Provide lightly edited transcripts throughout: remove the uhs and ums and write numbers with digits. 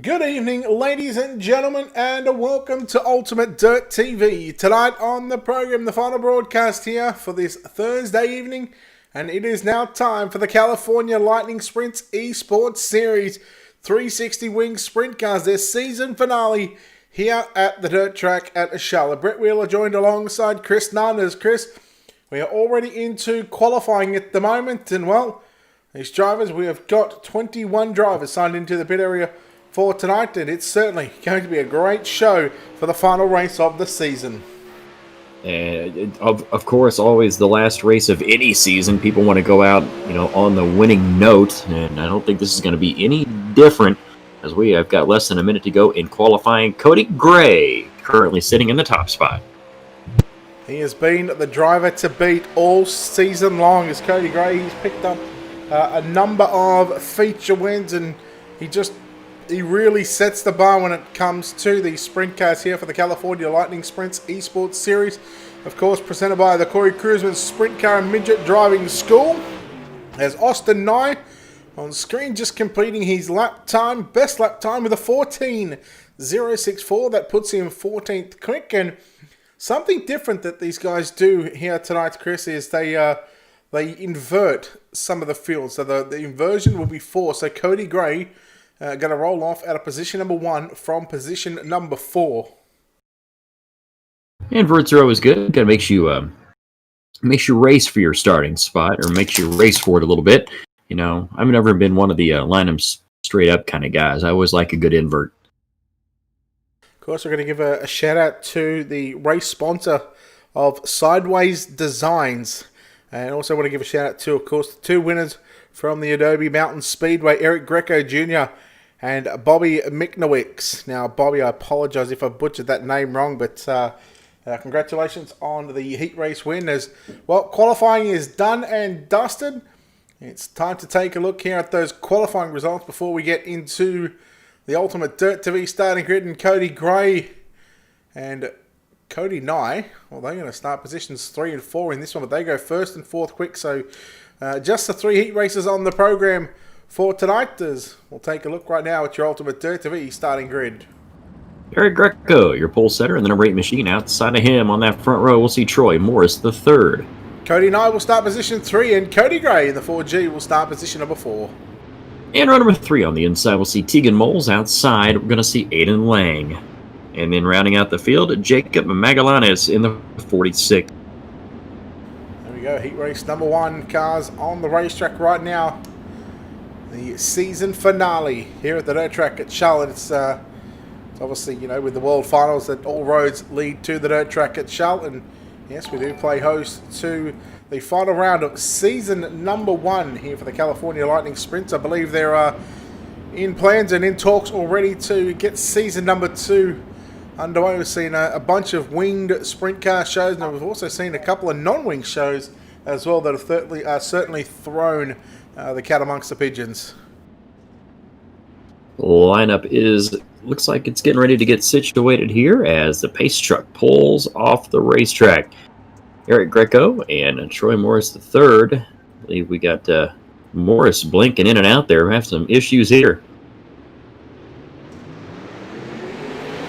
Good evening, ladies and gentlemen, and welcome to Ultimate Dirt TV. Tonight on the program, the final broadcast here for this Thursday evening, and it is now time for the California Lightning Sprints Esports Series 360 Wings Sprint Cars, their season finale here at the dirt track at Charlotte. Brett Wheeler joined alongside Chris Nanders. Chris, we are already into qualifying at the moment, and well, these drivers, we have got 21 drivers signed into the pit area for tonight, and it's certainly going to be a great show for the final race of the season. And of course, always the last race of any season, people want to go out, on the winning note, and I don't think this is going to be any different, as we have got less than a minute to go in qualifying. Cody Gray currently sitting in the top spot. He has been the driver to beat all season long. As Cody Gray, he's picked up a number of feature wins, and he really sets the bar when it comes to the sprint cars here for the California Lightning Sprints Esports Series. Of course, presented by the Corey Cruiseman Sprint Car and Midget Driving School. As Austin Nye on screen just completing his best lap time with a 14.064. That puts him 14th quick. And something different that these guys do here tonight, Chris, is they invert some of the fields. So the inversion will be 4. So Cody Gray going to roll off out of position number 1 from position number 4. Inverts are always good. Kind of makes you race for your starting spot, or makes you race for it a little bit. I've never been one of the line them straight up kind of guys. I always like a good invert. Of course, we're going to give a shout out to the race sponsor of Sideways Designs, and also want to give a shout out to, of course, the 2 winners from the Adobe Mountain Speedway, Eric Greco Jr. and Bobby Miknowicz. Now, Bobby, I apologize if I butchered that name wrong, but congratulations on the heat race win. As well, qualifying is done and dusted. It's time to take a look here at those qualifying results before we get into the Ultimate Dirt TV starting grid. And Cody Gray and Cody Nye, well, they're going to start positions 3 and 4 in this one, but they go 1st and 4th quick. So just the 3 heat races on the program for tonight. As we'll take a look right now at your Ultimate Dirt TV starting grid. Eric Greco, your pole setter, and the number 8 machine. Outside of him on that front row, we'll see Troy Morris, the 3rd. Cody Nye will start position 3, and Cody Gray in the 4G will start position number 4. And row number 3 on the inside, we'll see Tegan Moles. Outside, we're going to see Aiden Lang. And then rounding out the field, Jacob Magallanes in the 46. There we go, heat race number 1. Cars on the racetrack right now. The season finale here at the dirt track at Charlotte. It's obviously, with the World Finals, that all roads lead to the dirt track at Charlotte. And yes, we do play host to the final round of season number 1 here for the California Lightning Sprints. I believe they're in plans and in talks already to get season number 2 underway. We've seen a bunch of winged sprint car shows, and we've also seen a couple of non-winged shows as well that have certainly thrown the cat amongst the pigeons. Lineup looks like it's getting ready to get situated here as the pace truck pulls off the racetrack. Eric Greco and Troy Morris the 3rd. I believe we got Morris blinking in and out there. We have some issues here.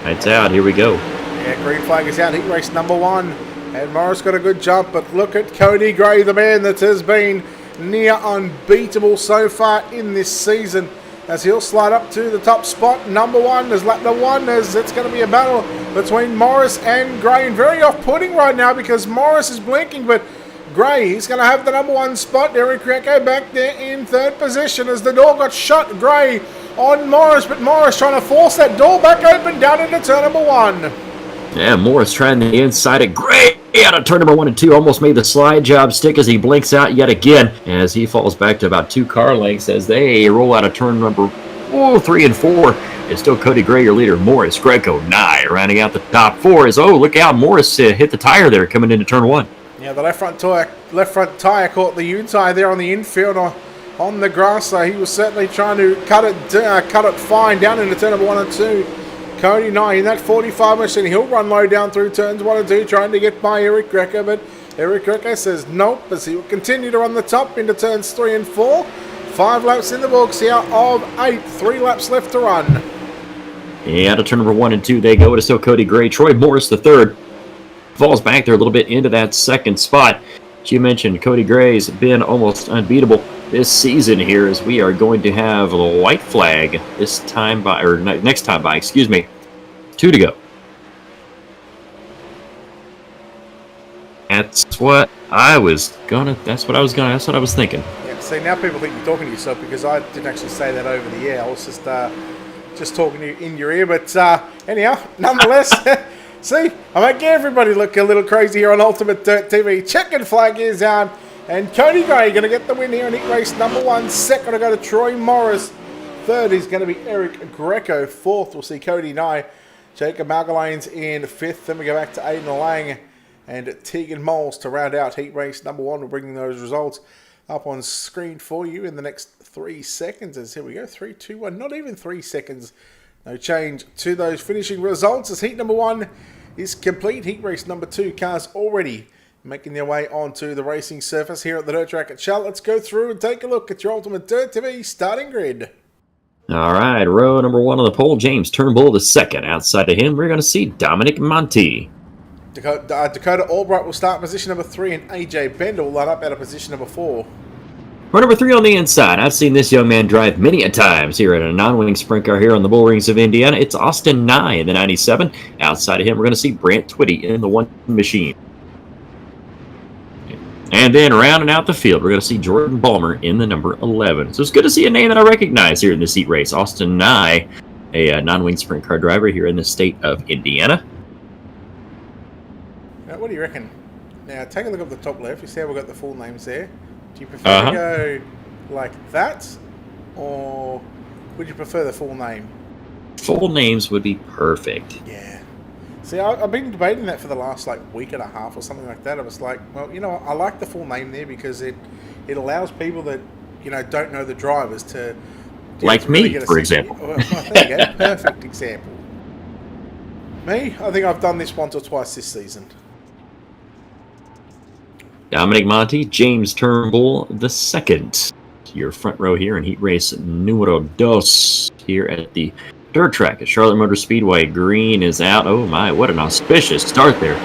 Lights out. Here we go. Yeah, green flag is out. Heat race number 1. And Morris got a good jump, but look at Cody Gray, the man that has been near unbeatable so far in this season, as he'll slide up to the top spot. Number 1 is lap number 1, as it's going to be a battle between Morris and Gray. And very off-putting right now because Morris is blinking, but Gray, he's going to have the number 1 spot. Eric Greco back there in 3rd position as the door got shut. Gray on Morris, but Morris trying to force that door back open down into turn number 1. Yeah, Morris trying the inside of Gray out of turn number 1 and 2. Almost made the slide job stick as he blinks out yet again as he falls back to about 2 car lengths as they roll out of turn number 3 and 4. It's still Cody Gray, your leader. Morris, Greco, Nye rounding out the top 4 is, look out, Morris hit the tire there coming into turn 1. Yeah, the left front tire caught the U-tire there on the infield on the grass, so he was certainly trying to cut it fine down into turn number 1 and 2. Cody Nye in that 45 machine, he'll run low down through turns 1 and 2, trying to get by Eric Greco, but Eric Greco says nope, as he will continue to run the top into turns 3 and 4. 5 laps in the books here of 8, 3 laps left to run. And out of turn number 1 and 2, they go. It is still Cody Gray. Troy Morris, the third, falls back there a little bit into that second spot. As you mentioned, Cody Gray's been almost unbeatable this season here, as we are going to have a white flag this time by, or next time by, excuse me. 2 to go. That's what I was thinking. Yeah, see, now people think you're talking to yourself because I didn't actually say that over the air. I was just talking to you in your ear. But anyhow, nonetheless, see, I make everybody look a little crazy here on Ultimate Dirt TV. Checkered flag is out. And Cody Gray going to get the win here in heat race number 1. Second, I go to Troy Morris. Third is going to be Eric Greco. Fourth, we'll see Cody Nye. Jacob Malgalanes in 5th. Then we go back to Aiden Lang and Tegan Moles to round out heat race number 1. We're bringing those results up on screen for you in the next 3 seconds. As here we go, 3, 2, 1. Not even 3 seconds. No change to those finishing results as heat number 1 is complete. Heat race number 2, cars already making their way onto the racing surface here at the dirt track at Charlotte. Let's go through and take a look at your Ultimate Dirt TV starting grid. All right, row number 1 on the pole, James Turnbull the second. Outside of him, we're going to see Dominic Monti. Dakota Albright will start position number 3, and AJ Bender will line up out of position number 4. Row number 3 on the inside. I've seen this young man drive many a times here at a non-wing sprint car here on the Bull Rings of Indiana. It's Austin Nye in the 97. Outside of him, we're going to see Brant Twitty in the 1 machine. And then rounding out the field, we're going to see Jordan Balmer in the number 11. So it's good to see a name that I recognize here in this heat race. Austin Nye, a non-wing sprint car driver here in the state of Indiana. Now, what do you reckon? Now, take a look at the top left. You see how we've got the full names there. Do you prefer to go like that, or would you prefer the full name? Full names would be perfect. Yeah. See, I've been debating that for the last week and a half or something like that. I was like, well, I like the full name there because it allows people that don't know the drivers to like to me, really for example. Well, there you go, perfect example. Me, I think I've done this once or twice this season. Dominic Monti, James Turnbull the second. Your front row here in heat race numero dos here at the dirt track at Charlotte Motor Speedway. Green is out. Oh my, what an auspicious start there.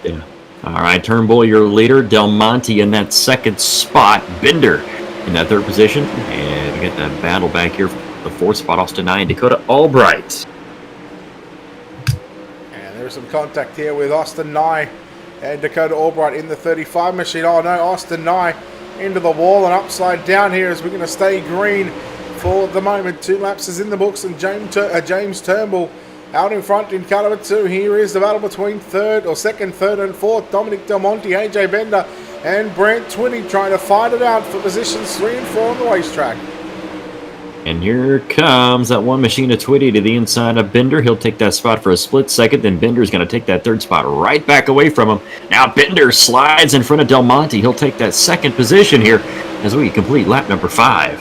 Yeah. All right, Turnbull, your leader. Del Monte in that second spot. Bender in that third position. And we get that battle back here for the 4th spot. Austin Nye and Dakota Albright. And there's some contact here with Austin Nye and Dakota Albright in the 35 machine. Oh no, Austin Nye into the wall and upside down here as we're going to stay green for the moment. 2 laps is in the books, and James Turnbull out in front in car number 2. Here is the battle between second, third and 4th. Dominic Del Monte, AJ Bender and Brant Twitty trying to fight it out for positions 3 and 4 on the racetrack. And here comes that 1 machine of Twitty to the inside of Bender. He'll take that spot for a split second. Then Bender's going to take that 3rd spot right back away from him. Now Bender slides in front of Del Monte. He'll take that 2nd position here as we complete lap number 5.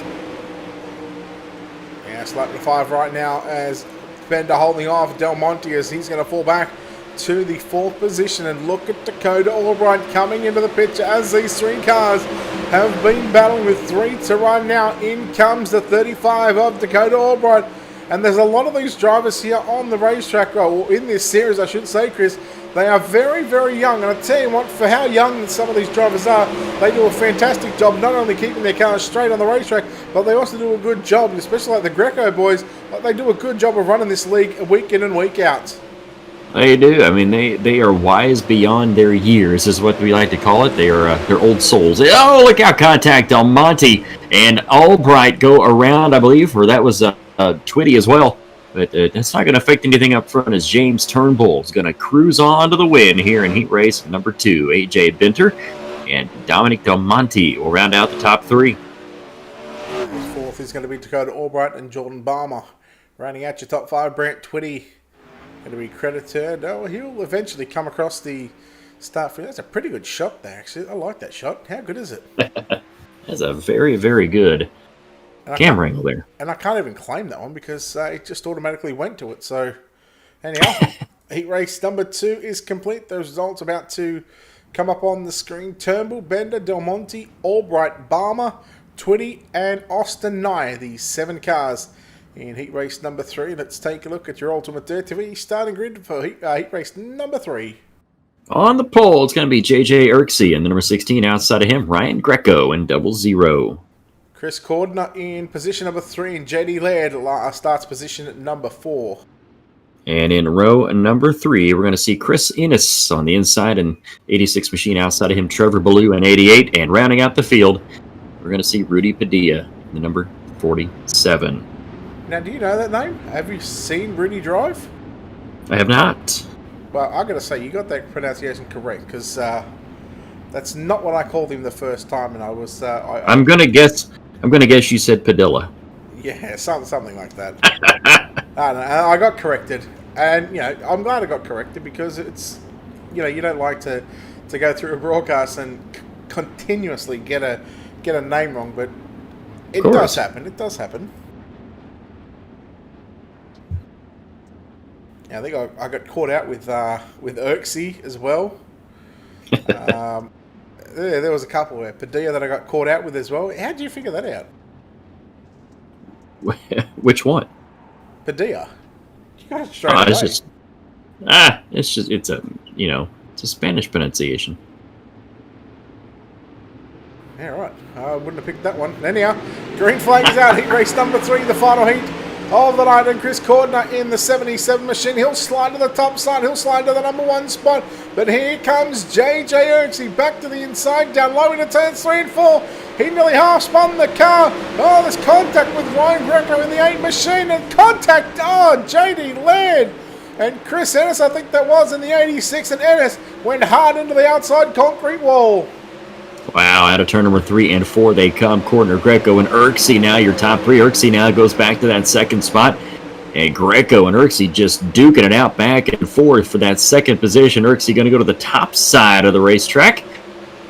Yeah, it's lap number 5 right now as Bender holding off Del Monte as he's going to fall back to the 4th position. And look at Dakota Albright coming into the picture as these 3 cars have been battling with 3 to run now. In comes the 35 of Dakota Albright. And there's a lot of these drivers here on the racetrack, or in this series I should say, Chris. They are very, very young. And I tell you what, for how young some of these drivers are, they do a fantastic job not only keeping their cars straight on the racetrack, but they also do a good job, especially like the Greco boys, they do a good job of running this league week in and week out. They do. I mean, they are wise beyond their years, is what we like to call it. They're old souls. Oh, look out! Contact Del Monte and Albright go around, I believe, or that was Twitty as well. But that's not going to affect anything up front as James Turnbull is going to cruise on to the win here in heat race number 2. AJ Benter and Dominic Del Monte will round out the top 3. 4th is going to be Dakota Albright and Jordan Balmer. Rounding out your top 5, Brant Twitty going to be credited. Oh, he'll eventually come across the start field. That's a pretty good shot there, actually. I like that shot. How good is it? That's a very, very good camera angle there. And I can't even claim that one because it just automatically went to it. So, anyhow, heat race number 2 is complete. Those results about to come up on the screen. Turnbull, Bender, Del Monte, Albright, Balmer, Twitty, and Austin Nye, the 7 cars in heat race number 3. Let's take a look at your Ultimate Dirt TV starting grid for heat race number 3. On the pole, it's going to be JJ Irksey, and the number 16 outside of him, Ryan Greco in 00. Chris Cordner in position number 3, and JD Laird starts position at number 4. And in row number 3, we're going to see Chris Innes on the inside, and 86 machine outside of him, Trevor Ballou in 88. And rounding out the field, we're going to see Rudy Padilla, the number 47. Now, do you know that name? Have you seen Rudy drive? I have not. Well, I got to say, you got that pronunciation correct, because that's not what I called him the first time, and I was... I'm going to guess you said Padilla. Yeah, something like that. I don't know, I got corrected, and I'm glad I got corrected, because it's, you don't like to go through a broadcast and continuously get a name wrong, but it does happen. It does happen. Yeah, I think I got caught out with Irksey as well. There was a couple there, Padilla, that I got caught out with as well. How did you figure that out? Which one? Padilla. You got it straight away. It's a Spanish pronunciation. Yeah, right. I wouldn't have picked that one. Anyhow, green flag is out. Heat race number 3, the final heat of the night. And Chris Cordner in the 77 machine. He'll slide to the top side. He'll slide to the number 1 spot. But here comes JJ Irksey back to the inside, down low into turns 3 and 4. He nearly half spun the car. Oh, there's contact with Ryan Greco in the 8 machine. And contact, JD Laird and Chris Ennis, I think that was, in the 86. And Ennis went hard into the outside concrete wall. Wow, out of turn number 3 and 4, they come. Cordner, Greco, and Irksey now, your top 3. Irksey now goes back to that second spot. And Greco and Irksey just duking it out back and forth for that second position. Irksey going to go to the top side of the racetrack.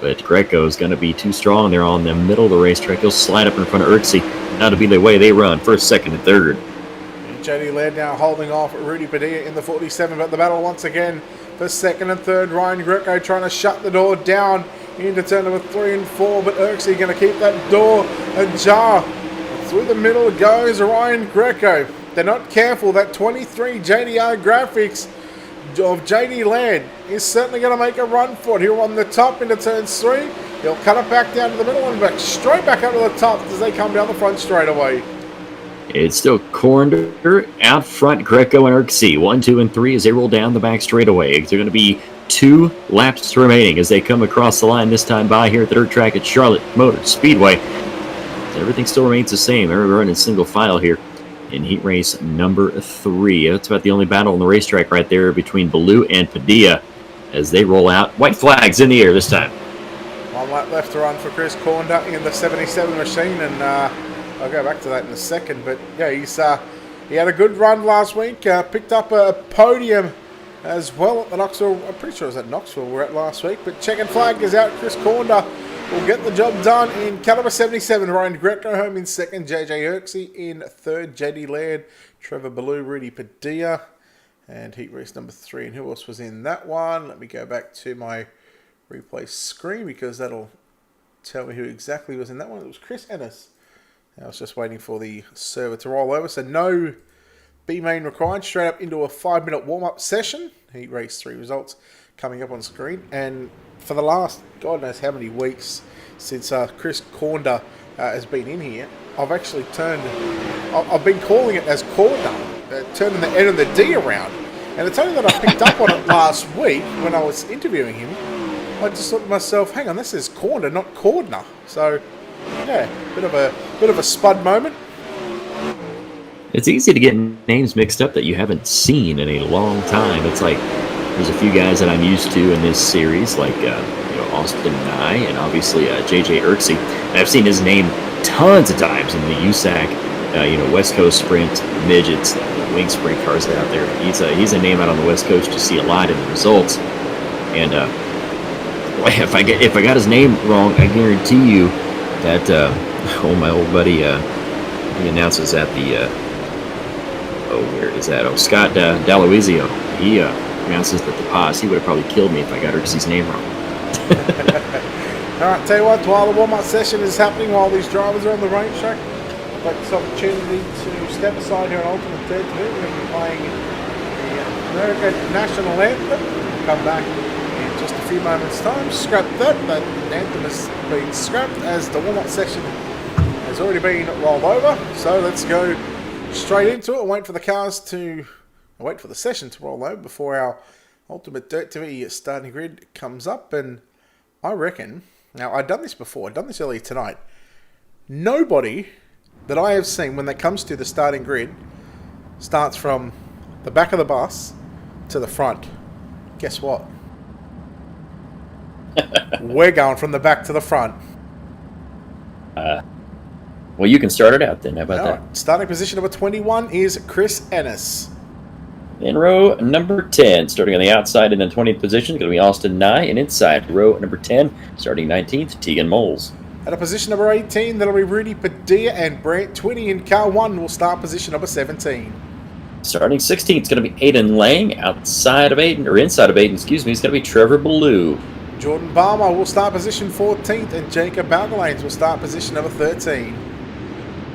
But Greco is going to be too strong there on the middle of the racetrack. He'll slide up in front of Irksey. That'll be the way they run, first, second, and third. JD Laird now holding off Rudy Padilla in the 47, but the battle once again for second and third. Ryan Greco trying to shut the door down into turn number 3 and 4, but Irksey going to keep that door ajar. Through the middle goes Ryan Greco. They're not careful. That 23 JDR graphics of JD Laird is certainly going to make a run for it. He'll run the top into turns 3. He'll cut it back down to the middle and back straight back up to the top as they come down the front straight away. It's still Cordner out front, Greco and Irksey. 1, 2, and 3 as they roll down the back straightaway. They're going to be 2 laps remaining as they come across the line this time by here at the dirt track at Charlotte Motor Speedway. Everything still remains the same. They're running single file here in heat race number 3. That's about the only battle on the racetrack right there between Ballou and Padilla as they roll out. White flags in the air this time. 1 lap left to run for Chris Cordner in the 77 machine, and I'll go back to that in a second. But yeah, he had a good run last week. Picked up a podium as well at the Knoxville. I'm pretty sure it was at Knoxville we're at last week. But checkered flag is out. Chris Cordner will get the job done in caliber 77. Ryan Greco home in second. JJ Irksey in third. JD Laird, Trevor Ballou, Rudy Padilla, and heat race number 3. And who else was in that one? Let me go back to my replay screen because that'll tell me who exactly was in that one. It was Chris Ennis. I was just waiting for the server to roll over. So no B main required. Straight up into a 5-minute warm-up session. Heat race 3 results coming up on screen. And for the last, God knows how many weeks since Chris Cordner has been in here, I've actually I've been calling it as Cordner, turning the N and the D around. And it's only that I picked up on it last week when I was interviewing him. I just thought to myself, hang on, this is Cordner, not Cordner. So, yeah, bit of a spud moment. It's easy to get names mixed up that you haven't seen in a long time. It's like there's a few guys that I'm used to in this series, like Austin Nye and obviously JJ Irksey. And I've seen his name tons of times in the USAC, West Coast Sprint midgets, wing Sprintcars out there. He's a name out on the West Coast you see a lot in the results. And if I got his name wrong, I guarantee you that my old buddy he announces at the where is that? Scott D'Aloisio. He announces that the pause. He would have probably killed me if I got Irksey's name wrong. Alright, tell you what, while the warm-up session is happening, while these drivers are on the racetrack, I'd like this opportunity to step aside here on Ultimate Third. We're going to be playing the American National Anthem. We'll come back in just a few moments' time. Scrap that anthem has been scrapped as the warm-up session has already been rolled over. So let's go straight into it and wait for the session to roll over before our Ultimate Dirt TV starting grid comes up. And I reckon, now I've done this before, I've done this earlier tonight, nobody that I have seen when it comes to the starting grid starts from the back of the bus to the front. Guess what? We're going from the back to the front. Well, you can start it out then. How about that? Starting position number 21 is Chris Ennis. In row number 10, starting on the outside in the 20th position, going to be Austin Nye. And inside row number 10, starting 19th, Tegan Moles. At a position number 18, that'll be Rudy Padilla, and Brant Twinney in car 1 will start position number 17. Starting 16th is going to be Aiden Lang. Outside of Aiden, or inside of Aiden, excuse me, it's going to be Trevor Ballou. Jordan Balmer will start position 14th, and Jacob Balgalanes will start position number 13.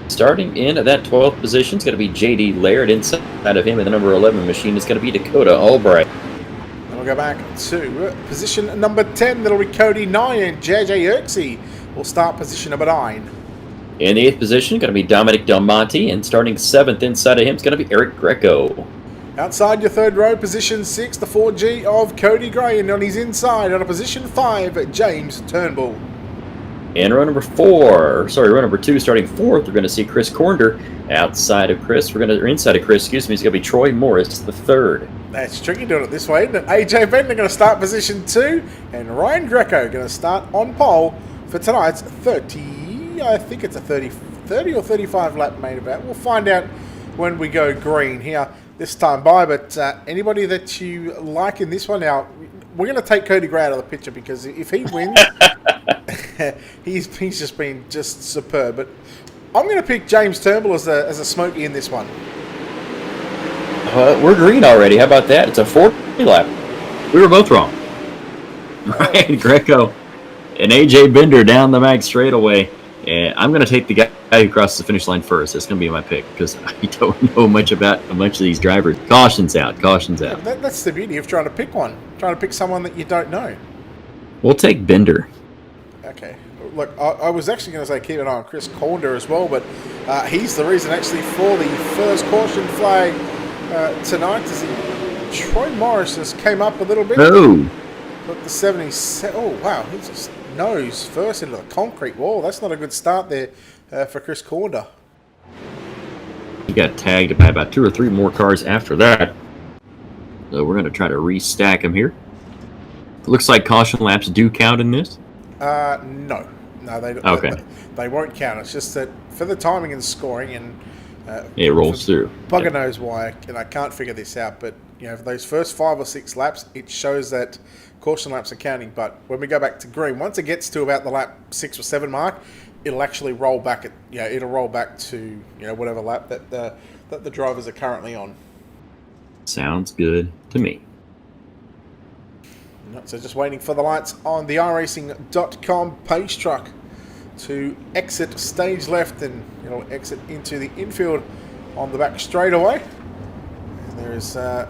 Starting in at that 12th position is going to be J.D. Laird. Inside of him in the number 11 machine is going to be Dakota Albright. Then we'll go back to position number 10. That'll be Cody Nye, and J.J. Erksey will start position number 9. In the 8th position, going to be Dominic Del Monte. And starting 7th inside of him is going to be Eric Greco. Outside your third row, position 6, the 4G of Cody Gray. And on his inside, on a position 5, James Turnbull. In row number 2, starting 4th, we're going to see Chris Cornder. Outside of Chris, inside of Chris, excuse me, is going to be Troy Morris, the 3rd. That's tricky doing it this way, isn't it? AJ Benton going to start position 2, and Ryan Greco going to start on pole for tonight's 30, I think it's a 30 or 35 lap main event. We'll find out when we go green here this time by, but anybody that you like in this one now, we're going to take Cody Gray out of the picture because if he wins, he's just been superb. But I'm going to pick James Turnbull as a smoky in this one. We're green already. How about that? It's a 40 lap. We were both wrong. Ryan Greco and AJ Bender down the mag straightaway. And I'm going to take the guy who crosses the finish line first. That's going to be my pick because I don't know much about a bunch of these drivers. Caution's out. Yeah, that's the beauty of trying to pick one. Trying to pick someone that you don't know. We'll take Bender. Okay. Look, I was actually going to say keep an eye on Chris Cornder as well, but he's the reason actually for the first caution flag tonight. Troy Morris just came up a little bit. Oh. But the 77. Oh, wow. He just nose first into the concrete wall. That's not a good start there for Chris Cornder. He got tagged by about 2 or 3 more cars after that. So we're going to try to restack him here. Looks like caution laps do count in this. No, they don't. Okay. They won't count. It's just that for the timing and scoring, and it rolls through. Bugger knows why, and I can't figure this out. But for those first 5 or 6 laps, it shows that caution laps are counting. But when we go back to green, once it gets to about the lap 6 or 7 mark, it'll actually roll back. It'll roll back to whatever lap that the drivers are currently on. Sounds good to me. So just waiting for the lights on the iRacing.com pace truck to exit stage left, and it'll exit into the infield on the back straightaway. And there is a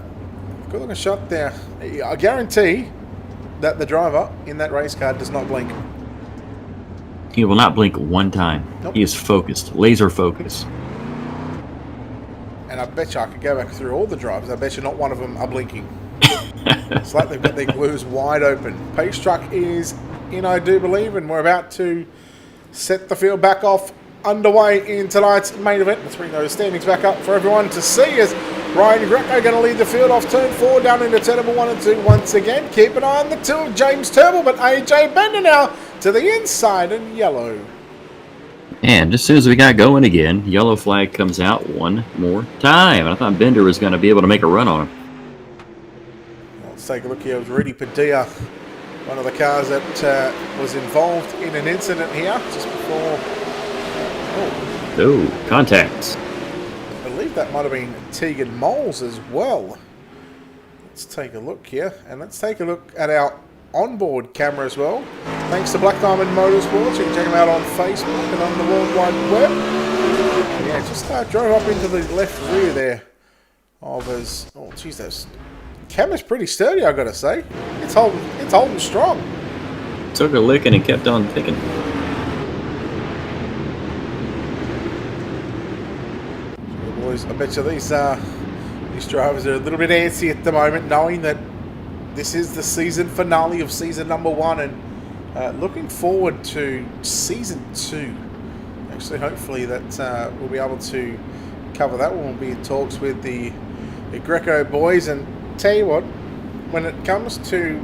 good looking shot there. I guarantee that the driver in that race car does not blink. He will not blink one time. Nope. He is focused, laser focused. And I bet you I could go back through all the drivers. I bet you not one of them are blinking. It's like they've got their glues wide open. Pace truck is in, I do believe, and we're about to set the field back off underway in tonight's main event. Let's bring those standings back up for everyone to see as Ryan Greco going to lead the field off turn 4 down into turn number 1 and 2 once again. Keep an eye on the 2 of James Turnbull, but AJ Bender now to the inside in yellow. And as soon as we got going again, yellow flag comes out one more time. And I thought Bender was going to be able to make a run on him. Let's take a look here. It was Rudy Padilla, one of the cars that was involved in an incident here just before. Oh, contacts. I believe that might have been Tegan Moles as well. Let's take a look here, and let's take a look at our onboard camera as well. Thanks to Black Diamond Motorsports. You can check them out on Facebook and on the World Wide Web. Yeah, just drove up into the left rear there of his. Oh, geez, that camera's pretty sturdy, I gotta say. It's holding strong. Took a licking and kept on ticking. Boys, I bet you these drivers are a little bit antsy at the moment, knowing that this is the season finale of season number 1, and looking forward to season 2. Actually, hopefully that we'll be able to cover that one. We'll be in talks with the Greco boys, and tell you what, when it comes to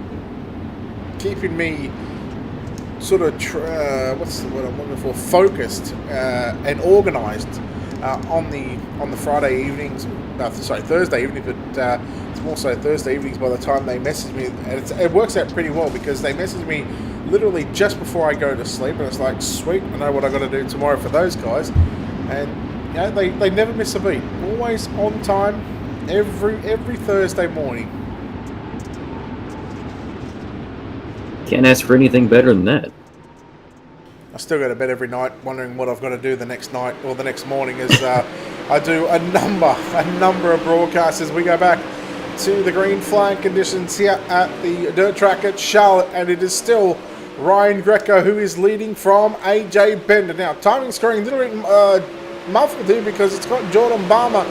keeping me sort of what's the word I'm looking for, focused and organised on the Friday evenings, Thursday evening, but it's more so Thursday evenings by the time they message me, and it works out pretty well because they message me literally just before I go to sleep, and it's like, sweet, I know what I got to do tomorrow for those guys, and you know, they never miss a beat, always on time, every Thursday morning. Can't ask for anything better than that. I still go to bed every night wondering what I've got to do the next night or the next morning, as I do a number of broadcasts as we go back to the green flag conditions here at the dirt track at Charlotte, and it is still Ryan Greco who is leading from AJ Bender. Now, timing screen a little bit muffled here because it's got Jordan Balmer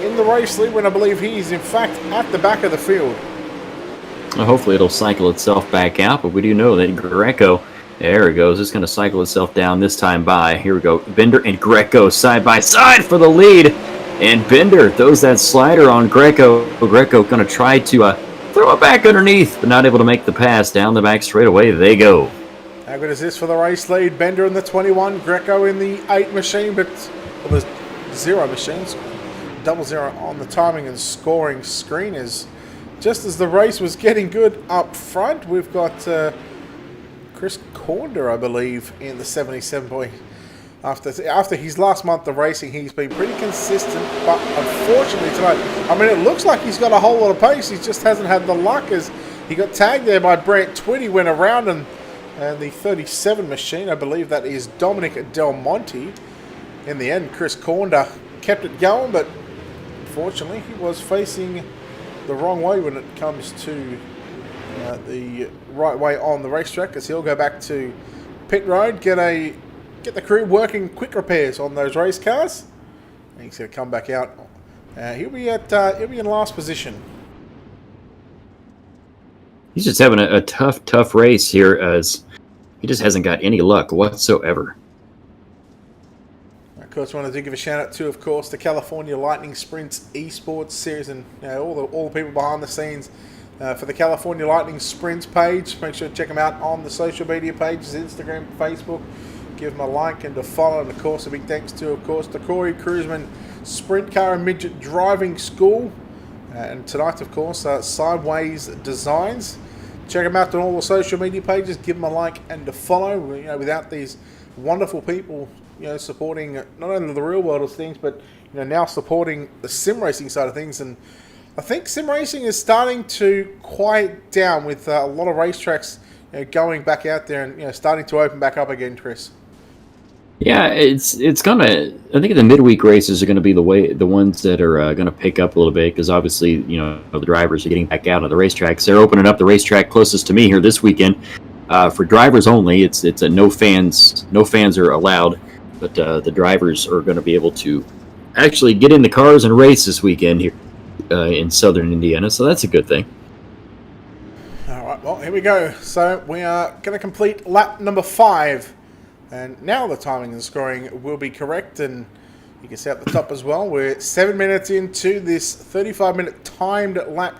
in the race lead when I believe he is in fact at the back of the field. Well, hopefully it'll cycle itself back out, but we do know that Greco, there it goes, it's going to cycle itself down this time by. Here we go, Bender and Greco side by side for the lead. And Bender throws that slider on Greco. Greco going to try to throw it back underneath, but not able to make the pass. Down the back straightaway they go. How good is this for the race lead? Bender in the 21, Greco in the 8 machine, but well, the 0 machines. 00 on the timing and scoring screen is just as the race was getting good up front. We've got Chris Corder, I believe, in the 77 boy. After his last month of racing, he's been pretty consistent, but unfortunately tonight, I mean, it looks like he's got a whole lot of pace. He just hasn't had the luck, as he got tagged there by Brant Twitty, went around him, and the 37 machine, I believe that is Dominic Del Monte. In the end, Chris Corder kept it going, but unfortunately, he was facing the wrong way when it comes to the right way on the racetrack, as he'll go back to pit road, get the crew working quick repairs on those race cars. And he's going to come back out. He'll be in last position. He's just having a tough race here, as he just hasn't got any luck whatsoever. Of course, I wanted to give a shout out to, of course, the California Lightning Sprints Esports series, and all the people behind the scenes for the California Lightning Sprints page. Make sure to check them out on the social media pages, Instagram, Facebook. Give them a like and a follow, and of course a big thanks to, of course, the Corey Cruisman Sprint Car and Midget Driving School, and tonight, of course, Sideways Designs. Check them out on all the social media pages. Give them a like and a follow. Without these wonderful people, supporting not only the real world of things, but now supporting the sim racing side of things. And I think sim racing is starting to quiet down, with a lot of racetracks going back out there and starting to open back up again, Chris. Yeah, it's gonna. I think the midweek races are going to be the ones that are going to pick up a little bit, because obviously the drivers are getting back out of the racetracks. They're opening up the racetrack closest to me here this weekend for drivers only. It's a no fans are allowed, but the drivers are going to be able to actually get in the cars and race this weekend here in southern Indiana. So that's a good thing. All right, well, here we go. So we are going to complete lap number 5. And now the timing and scoring will be correct, and you can see at the top as well, we're 7 minutes into this 35-minute timed lap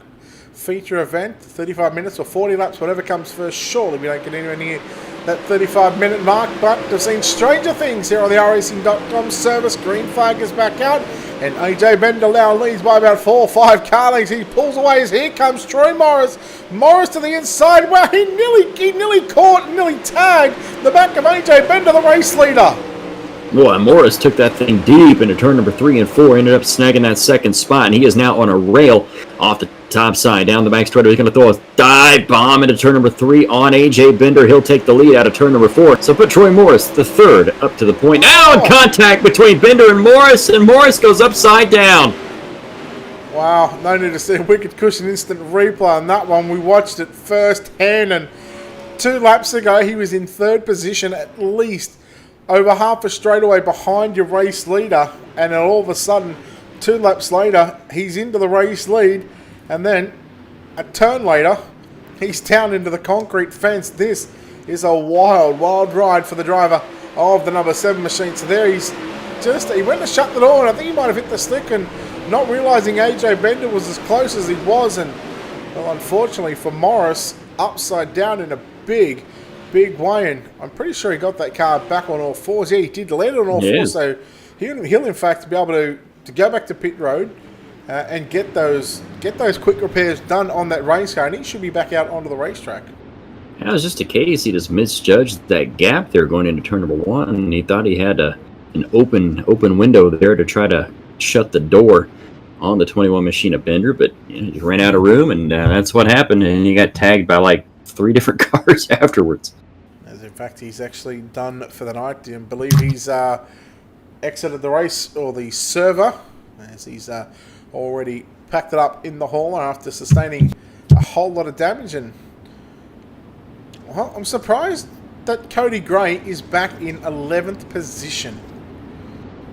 feature event. 35 minutes or 40 laps, whatever comes first. Surely we don't get anywhere near that 35-minute mark, but we've seen stranger things here on the racing.com service. Green flag is back out, and AJ Bender now leads by about 4 or 5 car lengths. He pulls away as here comes Troy Morris. Morris to the inside. Well, he nearly caught, nearly tagged the back of AJ Bender, the race leader. Boy, Morris took that thing deep into turn number 3 and 4, ended up snagging that second spot, and he is now on a rail Off the top side, down the back straight, he's going to throw a dive bomb into turn number 3 on A.J. Bender. He'll take the lead out of turn number 4. So put Troy Morris, the third, up to the point. Now in contact between Bender and Morris goes upside down. Wow, no need to see a wicked cushion instant replay on that one. We watched it firsthand, and 2 laps ago he was in 3rd position, at least over half a straightaway behind your race leader, and then all of a sudden 2 laps later, he's into the race lead, and then a turn later, he's down into the concrete fence. This is a wild, wild ride for the driver of the number 7 machine. So there he went to shut the door, and I think he might have hit the slick, and not realising AJ Bender was as close as he was, and well, unfortunately for Morris, upside down in a big, big way, and I'm pretty sure he got that car back on all fours. Yeah, he did land on all fours, so he'll in fact be able to go back to pit road and get those quick repairs done on that race car, and he should be back out onto the racetrack. Yeah, it was just a case. He just misjudged that gap there going into turn number 1, and he thought he had an open window there to try to shut the door on the 21 machine of Bender, but he ran out of room, and that's what happened, and he got tagged by like 3 different cars afterwards. As in fact, he's actually done for the night. I believe he's exited the race, or the server, as he's already packed it up in the hauler after sustaining a whole lot of damage. And well, I'm surprised that Cody Gray is back in 11th position,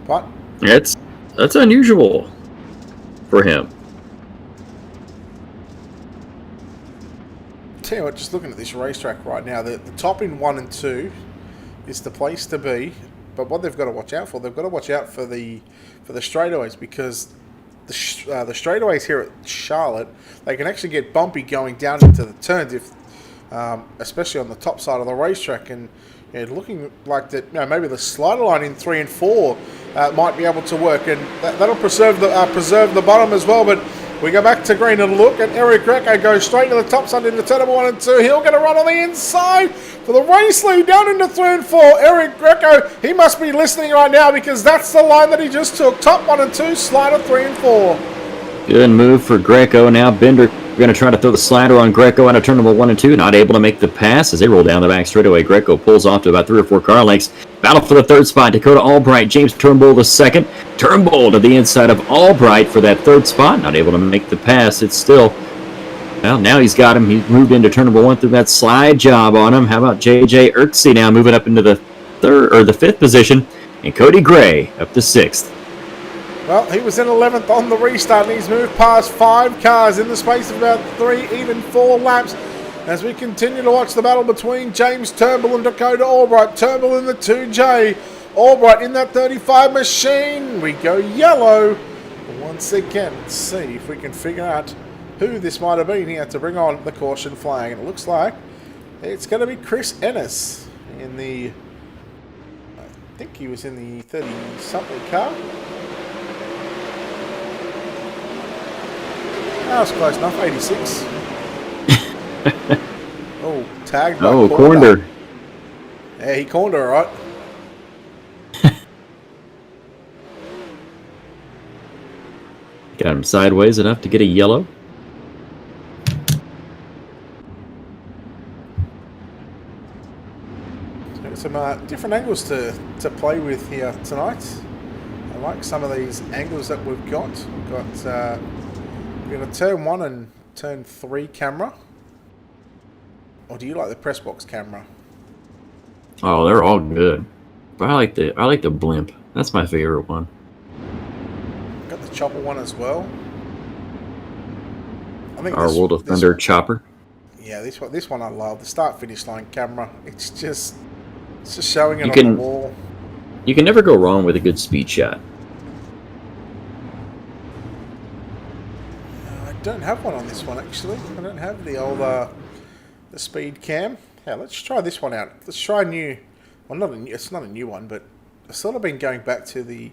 but that's unusual for him. Tell you what, just looking at this racetrack right now, the top in 1 and 2 is the place to be. But what they've got to watch out for, they've got to watch out for the straightaways, because the straightaways here at Charlotte, they can actually get bumpy going down into the turns, if especially on the top side of the racetrack. And looking like that, maybe the slider line in 3 and 4 might be able to work, and that'll preserve the bottom as well. But we go back to green and look at Eric Greco go straight to the top side into turn number 1 and 2. He'll get a run on the inside for the race lead down into 3 and 4. Eric Greco, he must be listening right now, because that's the line that he just took. Top 1 and 2, slider 3 and 4. Good move for Greco. Now Bender going to try to throw the slider on Greco out of turn number 1 and 2. Not able to make the pass as they roll down the back straightaway. Greco pulls off to about 3 or 4 car lengths. Battle for the 3rd spot. Dakota Albright, James Turnbull the 2nd. Turnbull to the inside of Albright for that 3rd spot. Not able to make the pass. It's still... Well, now he's got him. He's moved into turn number 1 through that slide job on him. How about J.J. Erksey now moving up into the 5th position, and Cody Gray up to 6th. Well, he was in 11th on the restart, and he's moved past 5 cars in the space of about 3, even 4 laps, as we continue to watch the battle between James Turnbull and Dakota Albright. Turnbull in the 2J, Albright in that 35 machine. We go yellow once again. Let's see if we can figure out who this might have been here to bring on the caution flag. And it looks like it's going to be Chris Ennis in the... I think he was in the 30-something car. That was close enough, 86. Oh, tagged by corned her. Yeah, he corned her, right? Got him sideways enough to get a yellow. So some different angles to play with here tonight. I like some of these angles that we've got. We've got a turn 1 and turn 3 camera. Or do you like the press box camera? Oh, they're all good. But I like the blimp. That's my favorite one. Got the chopper one as well. I think Our World of Thunder chopper. Yeah, this one I love. The start finish line camera. It's just showing it on the wall. You can never go wrong with a good speed shot. I don't have one on this one actually. I don't have the old the speed cam. Yeah, let's try this one out. Let's try a new. Well, it's not a new one, but I've sort of been going back to the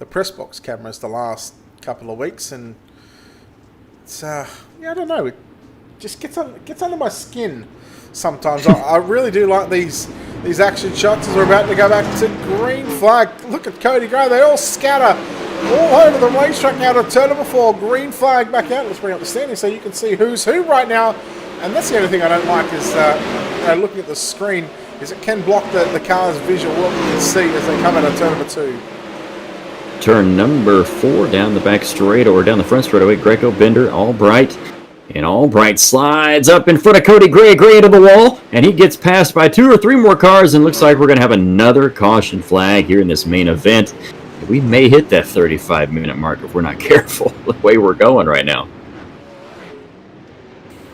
press box cameras the last couple of weeks, and it's yeah, I don't know. It just gets under my skin sometimes. I really do like these action shots as we're about to go back to green flag. Look at Cody Gray. They all scatter all over the racetrack now to turn number 4. Green flag back out. Let's bring up the standings so you can see who's who right now. And that's the only thing I don't like is looking at the screen is it can block the car's visual, what you can see as they come out of turn number 2. Turn number 4 down the back straight or down the front straightaway. Greco, Bender, Albright. And Albright slides up in front of Cody Gray. Gray into the wall. And he gets passed by 2 or 3 more cars. And looks like we're going to have another caution flag here in this main event. We may hit that 35-minute mark if we're not careful the way we're going right now.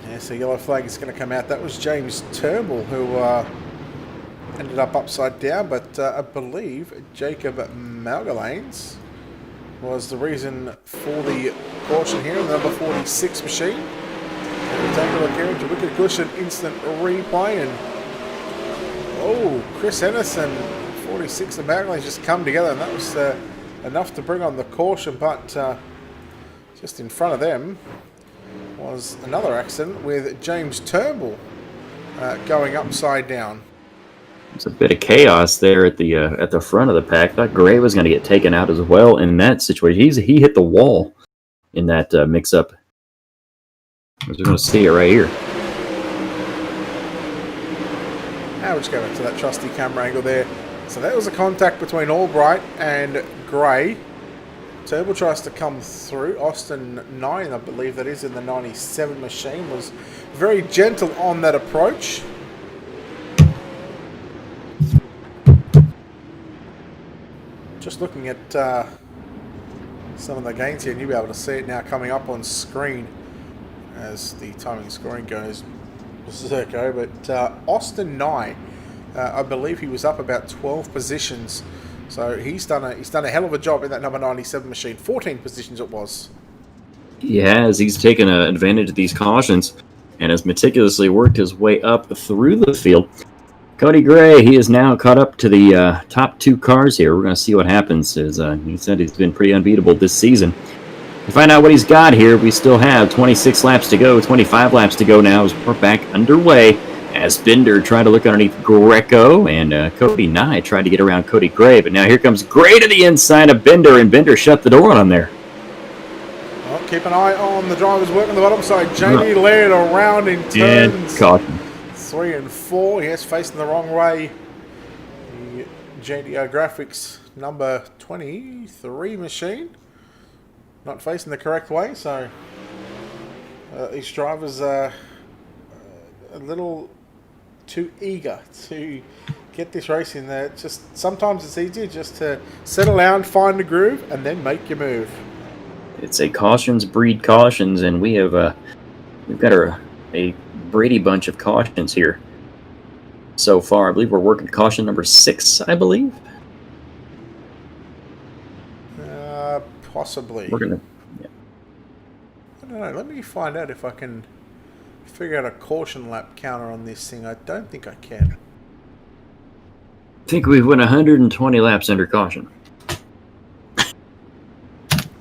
Yeah, so yellow flag is going to come out. That was James Turnbull who ended up upside down, but I believe Jacob Malgalanes was the reason for the caution here in the number 46 machine. And we take a look here into wicked cushion instant replay, and oh, Chris Henderson, 46 and Malgalanes just come together, and that was enough to bring on the caution, but just in front of them was another accident with James Turnbull going upside down. There's a bit of chaos there at the front of the pack. Thought Gray was going to get taken out as well in that situation. He hit the wall in that mix-up. We're going to see it right here. Now we'll just go back to that trusty camera angle there. So that was a contact between Albright and Gray. Turnbull tries to come through. Austin 9, I believe that is in the 97 machine, was very gentle on that approach. Just looking at some of the gains here, and you'll be able to see it now coming up on screen as the timing scoring goes berserko. But Austin 9, I believe he was up about 12 positions. So he's done a hell of a job in that number 97 machine. 14 positions it was. He has. He's taken advantage of these cautions and has meticulously worked his way up through the field. Cody Gray, he is now caught up to the top 2 cars here. We're going to see what happens. As he said, he's been pretty unbeatable this season. To find out what he's got here, we still have 26 laps to go, 25 laps to go now as we're back underway. As Bender tried to look underneath Greco, and Cody Nye tried to get around Cody Gray. But now here comes Gray to the inside of Bender, and Bender shut the door on him there. Well, keep an eye on the drivers working the bottom side. Jamie Laird around in turns Caution. 3 and 4. Yes, facing the wrong way. The JDR Graphics number 23 machine. Not facing the correct way, so these drivers are a little too eager to get this race in there. Just sometimes it's easier just to settle down, find the groove, and then make your move. It's a cautions breed cautions, and we've got a Brady bunch of cautions here so far. I believe we're working caution number 6, I believe. Possibly. We're gonna. Yeah. I don't know. Let me find out if I can figure out a caution lap counter on this thing. I don't think I can. I think we've went 120 laps under caution.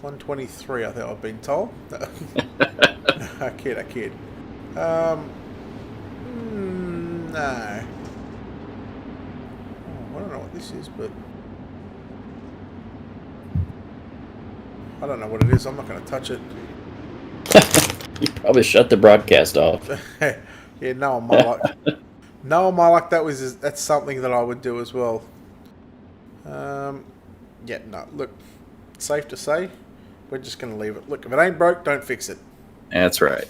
123, I think I've been told. I kid. No. I don't know what this is, but I don't know what it is. I'm not going to touch it. You probably shut the broadcast off. Yeah, no, on my luck. No, on my luck, that's something that I would do as well. Yeah, no, look, safe to say, we're just going to leave it. Look, if it ain't broke, don't fix it. That's right.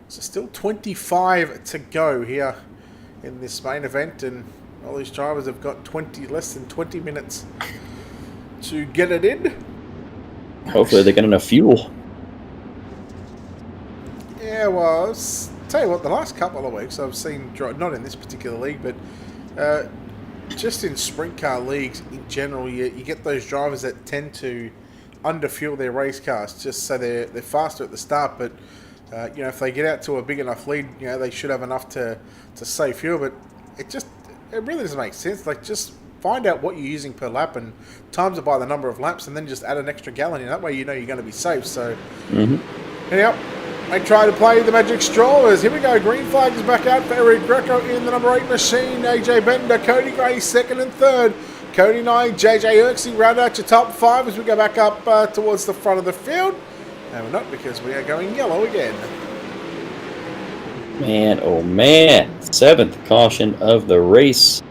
So still 25 to go here in this main event, and all these drivers have got less than 20 minutes to get it in. Hopefully they get enough fuel. Yeah, well, tell you what, the last couple of weeks I've seen, not in this particular league, but just in sprint car leagues in general, you get those drivers that tend to underfuel their race cars just so they're faster at the start, but if they get out to a big enough lead, they should have enough to save fuel. But it really doesn't make sense. Like, just find out what you're using per lap and times it by the number of laps, and then just add an extra gallon in. That way, you're going to be safe. So, anyhow, they try to play the magic straw. As here we go, green flag is back out for Eric Greco in the number 8 machine. AJ Bender, Cody Gray second and third. Cody and I, JJ Irksey, round out your top 5 as we go back up towards the front of the field. And we're not, because we are going yellow again. Man, oh man. 7th caution of the race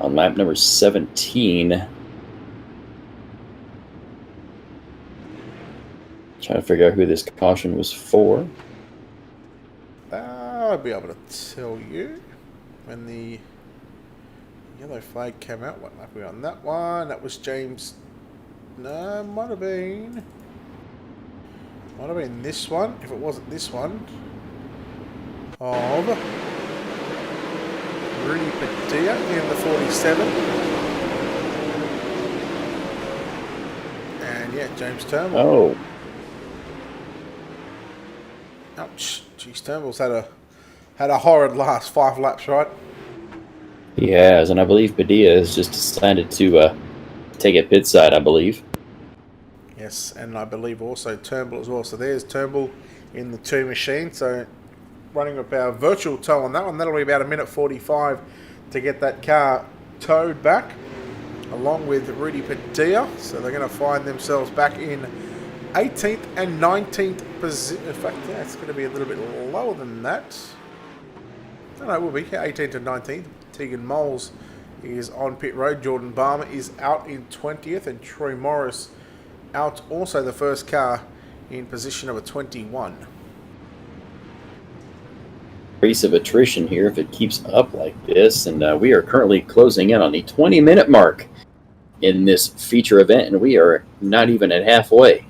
on lap number 17. Trying to figure out who this caution was for. I'll be able to tell you when the yellow flag came out. What lap were we on that one? That was James. No, might have been this one. If it wasn't this one, of Rudy Padilla in the 47. And yeah, James Turnbull. Oh. Ouch. Geez, Turnbull's had a horrid last 5 laps, right? He has, and I believe Padilla has just decided to take a pit side, I believe. Yes, and I believe also Turnbull as well. So there's Turnbull in the 2 machine. So running up our virtual tow on that one. That'll be about 1:45 to get that car towed back, along with Rudy Padilla. So they're going to find themselves back in 18th and 19th position. In fact, that's going to be a little bit lower than that. No, it will be 18th and 19th. Tegan Moles is on pit road. Jordan Barmer is out in 20th, and Troy Morris out also, the first car in position number 21. Race of attrition here if it keeps up like this, and we are currently closing in on the 20-minute mark in this feature event, and we are not even at halfway.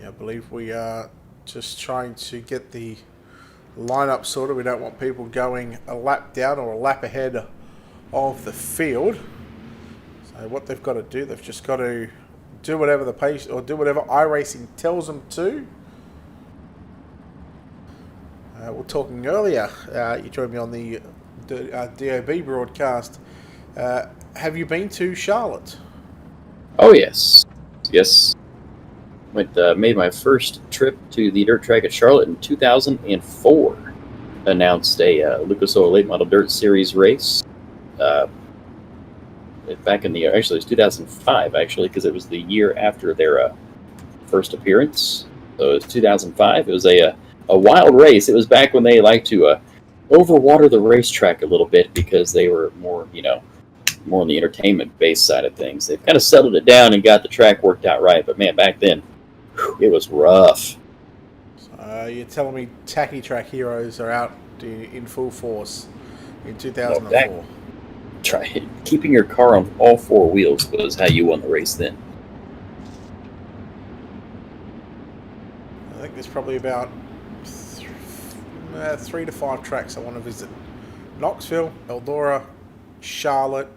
Yeah, I believe we are just trying to get the lineup sorted. We don't want people going a lap down or a lap ahead of the field. So what they've got to do, they've just got to do whatever the pace, or do whatever iRacing tells them to. We're talking earlier, you joined me on the DOB broadcast. Have you been to Charlotte? Oh, yes. Yes. Made my first trip to the dirt track at Charlotte in 2004. Announced a Lucas Oil Late Model Dirt Series race. Back in the year, actually it was 2005, actually, because it was the year after their first appearance. So it was 2005. It was a wild race. It was back when they liked to overwater the racetrack a little bit, because they were more, more on the entertainment-based side of things. They've kind of settled it down and got the track worked out right. But man, back then, it was rough. So you're telling me tacky track heroes are out in full force in 2004? Keeping your car on all 4 wheels was how you won the race then. I think there's probably about 3 to 5 tracks I want to visit. Knoxville, Eldora, Charlotte.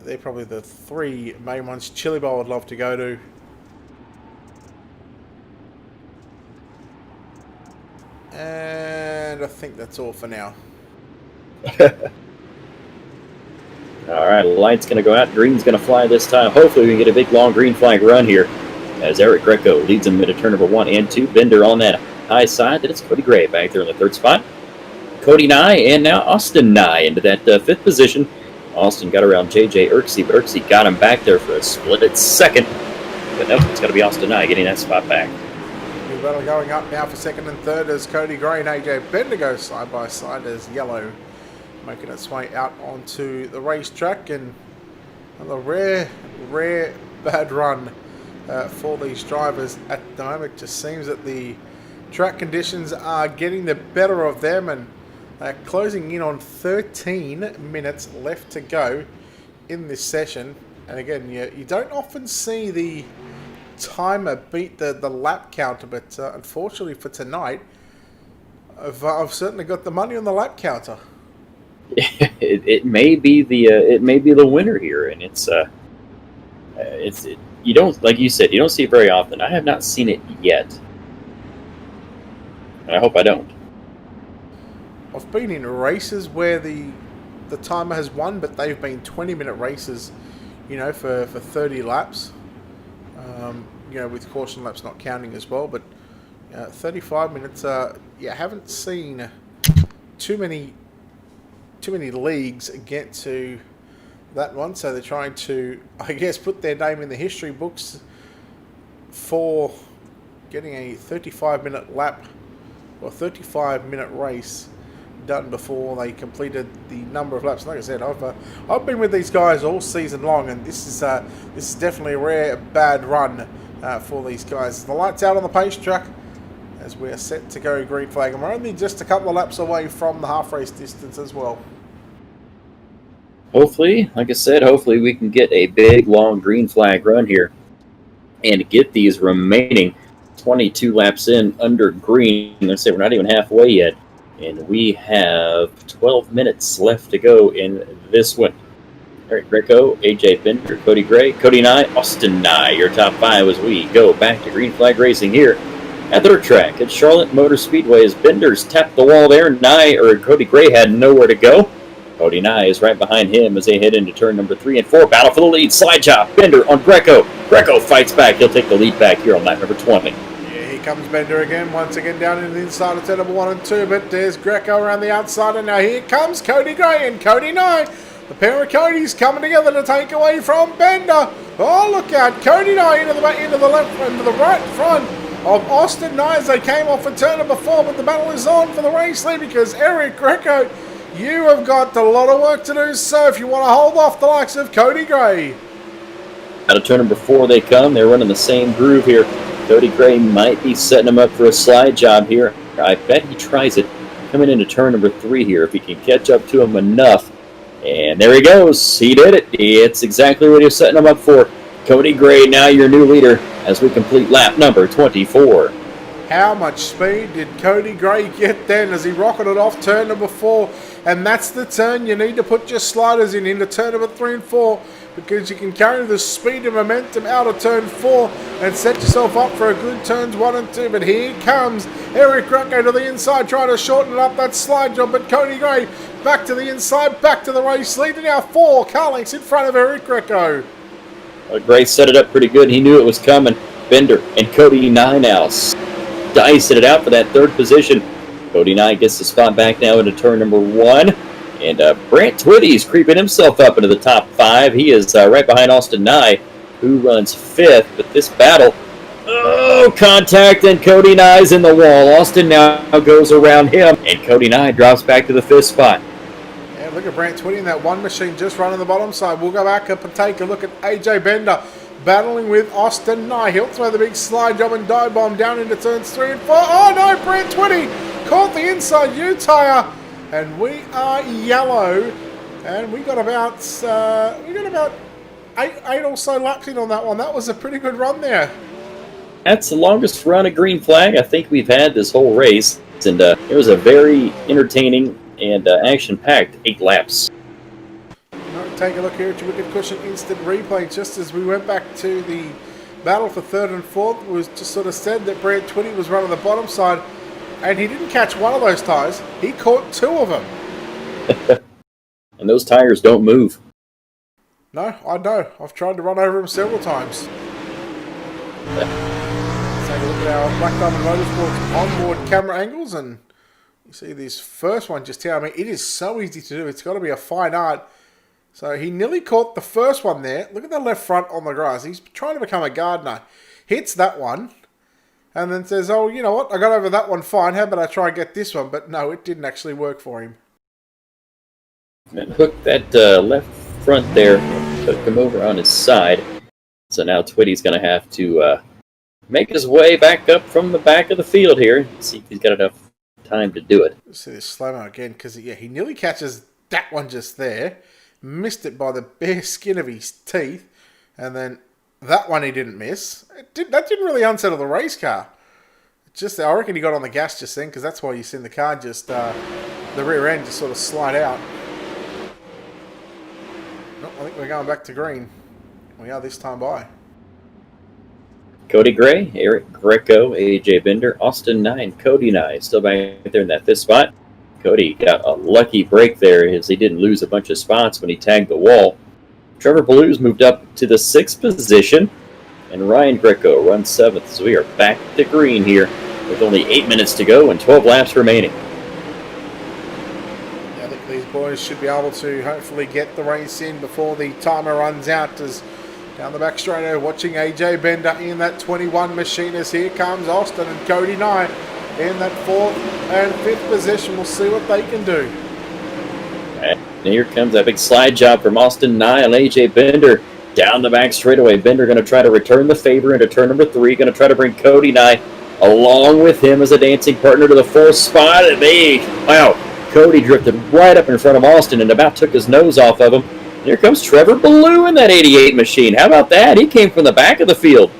They're probably the 3 main ones. Chili Bowl I'd love to go to. And I think that's all for now. All right, light's going to go out. Green's going to fly this time. Hopefully we can get a big, long green flag run here as Eric Greco leads him into turn number 1 and 2. Bender on that high side. Then it's Cody Gray back there in the 3rd spot. Cody Nye and now Austin Nye into that 5th position. Austin got around JJ Irksey, but Irksey got him back there for a split at 2nd. But no, it's got to be Austin Nye getting that spot back. New battle going up now for 2nd and 3rd as Cody Gray and AJ Bender go side by side as yellow making its way out onto the racetrack, and a rare bad run for these drivers at the moment. It just seems that the track conditions are getting the better of them, and closing in on 13 minutes left to go in this session. And again, you don't often see the timer beat the lap counter, but unfortunately for tonight, I've certainly got the money on the lap counter. It may be the winner here, and you don't, like you said, you don't see it very often. I have not seen it yet, and I hope I don't. I've been in races where the timer has won, but they've been 20-minute races, for 30 laps. With caution laps not counting as well, but 35 minutes. Haven't seen too many leagues get to that one. So they're trying to, I guess, put their name in the history books for getting a 35-minute lap or 35-minute race done before they completed the number of laps. Like I said, I've been with these guys all season long, and this is definitely a rare bad run for these guys. The lights out on the pace track as we're set to go green flag, and we're only just a couple of laps away from the half race distance as well. Hopefully, like I said, hopefully we can get a big long green flag run here and get these remaining 22 laps in under green. Let's say we're not even halfway yet. And we have 12 minutes left to go in this one. Eric Greco, AJ Bender, Cody Gray, Cody Nye, Austin Nye, your top 5 as we go back to green flag racing here at the dirt track at Charlotte Motor Speedway. As Bender's tapped the wall there, Cody Gray had nowhere to go. Cody Nye is right behind him as they head into turn number 3 and 4. Battle for the lead. Slide chop. Bender on Greco. Greco fights back. He'll take the lead back here on lap number 20. Here comes Bender again, once again down into the inside of turn number 1 and 2, but there's Greco around the outside, and now here comes Cody Gray and Cody Nye. The pair of Codys coming together to take away from Bender. Oh, look out, Cody Nye into the right front of Austin Nye as they came off at turn number 4, but the battle is on for the race lead because Eric Greco, you have got a lot of work to do, so if you want to hold off the likes of Cody Gray. Out of turn number 4 they come. They're running the same groove here. Cody Gray might be setting him up for a slide job here. I bet he tries it coming into turn number 3 here if he can catch up to him enough. And there he goes. He did it. It's exactly what he was setting him up for. Cody Gray, now your new leader as we complete lap number 24. How much speed did Cody Gray get then as he rocketed off turn number 4? And that's the turn you need to put your sliders in, into turn number 3 and 4, because you can carry the speed and momentum out of turn 4 and set yourself up for a good turns 1 and 2. But here comes Eric Greco to the inside, trying to shorten up that slide job. But Cody Gray back to the inside, back to the race lead, and now 4 car lengths in front of Eric Greco. Well, Gray set it up pretty good. He knew it was coming. Bender and Cody Nye now dicing it out for that 3rd position. Cody Nye gets the spot back now into turn number 1. And Brant Twitty's creeping himself up into the top 5. He is right behind Austin Nye, who runs 5th. But this battle, contact, and Cody Nye's in the wall. Austin now goes around him, and Cody Nye drops back to the 5th spot. Yeah, look at Brant Twitty in that one machine just running the bottom side. We'll go back up and take a look at AJ Bender battling with Austin Nye. He'll throw the big slide job and dive bomb down into turns 3 and 4. Oh no, Brant Twitty caught the inside U-tire. And we are yellow, and we got about eight or so laps in on that one. That was a pretty good run there. That's the longest run of green flag I think we've had this whole race, and it was a very entertaining and action-packed 8 laps. Take a look here at your Wicked Cushion instant replay. Just as we went back to the battle for 3rd and 4th, it was just sort of said that Brant Twitty was running the bottom side. And he didn't catch one of those tires. He caught 2 of them. And those tires don't move. No, I know. I've tried to run over him several times. Let's take a look at our Black Diamond Motorsports onboard camera angles. And you see this first one just here. I mean, it is so easy to do. It's got to be a fine art. So he nearly caught the first one there. Look at the left front on the grass. He's trying to become a gardener. Hits that one. And then says, oh, you know what, I got over that one fine, how about I try and get this one? But no, it didn't actually work for him. And hooked that left front there, took him over on his side. So now Twitty's going to have to make his way back up from the back of the field here. See if he's got enough time to do it. Let's see this slow-mo again, because he nearly catches that one just there. Missed it by the bare skin of his teeth. And then that one he didn't miss. That didn't really unsettle the race car. I reckon he got on the gas just then, because that's why you seen the car just, the rear end just sort of slide out. Nope, I think we're going back to green. We are this time by. Cody Gray, Eric Greco, AJ Bender, Austin Nye, and Cody Nye still back there in that 5th spot. Cody got a lucky break there as he didn't lose a bunch of spots when he tagged the wall. Trevor Blues moved up to the 6th position, and Ryan Greco runs 7th, so we are back to green here with only 8 minutes to go and 12 laps remaining. Yeah, I think these boys should be able to hopefully get the race in before the timer runs out. As down the back straight, watching AJ Bender in that 21 machine. As here comes Austin and Cody Nye in that 4th and 5th position. We'll see what they can do. And here comes that big slide job from Austin Nye and AJ Bender down the back straightaway. Bender going to try to return the favor into turn number 3. Going to try to bring Cody Nye along with him as a dancing partner to the 4th spot. And wow, Cody drifted right up in front of Austin and about took his nose off of him. And here comes Trevor Ballou in that 88 machine. How about that? He came from the back of the field.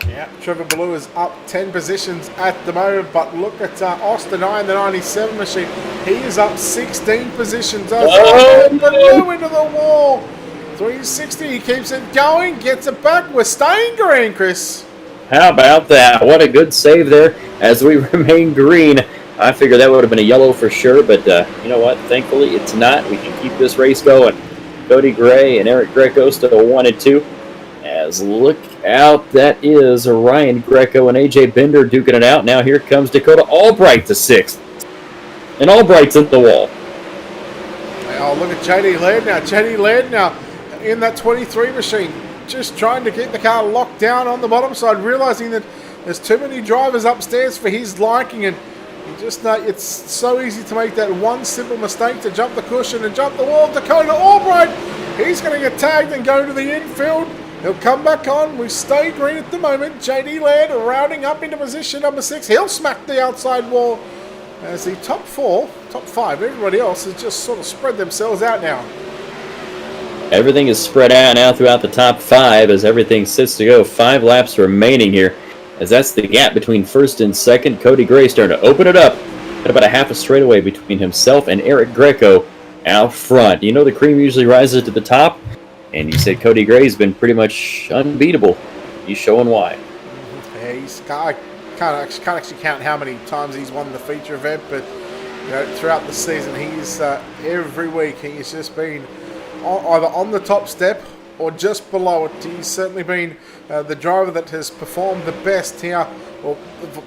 Yeah, Trevor Ballou is up 10 positions at the moment, but look at Austin Nye in the 97 machine. He is up 16 positions. Ballou into the wall. 360, he keeps it going, gets it back. We're staying green, Chris. How about that? What a good save there as we remain green. I figure that would have been a yellow for sure, but you know what? Thankfully, it's not. We can keep this race going. Cody Gray and Eric Greco still 1 and 2. As look out, that is Ryan Greco and AJ Bender duking it out. Now here comes Dakota Albright to 6th. And Albright's at the wall. Oh, look at JD Laird now. JD Laird now in that 23 machine. Just trying to get the car locked down on the bottom side, realizing that there's too many drivers upstairs for his liking, and you just know it's so easy to make that one simple mistake to jump the cushion and jump the wall. Dakota Albright, he's going to get tagged and go to the infield. He'll come back on. We stay green at the moment. JD Laird rounding up into position number 6. He'll smack the outside wall as the top 5, everybody else has just sort of spread themselves out now. Everything is spread out now throughout the top 5 as everything sits to go. 5 laps remaining here, as that's the gap between 1st and 2nd. Cody Gray starting to open it up at about a half a straightaway between himself and Eric Greco out front. You know the cream usually rises to the top, and you said Cody Gray's been pretty much unbeatable. He's showing why. Yeah, he's can't actually count how many times he's won the feature event, but you know, throughout the season, he's every week he's just been either on the top step or just below it. He's certainly been the driver that has performed the best here, or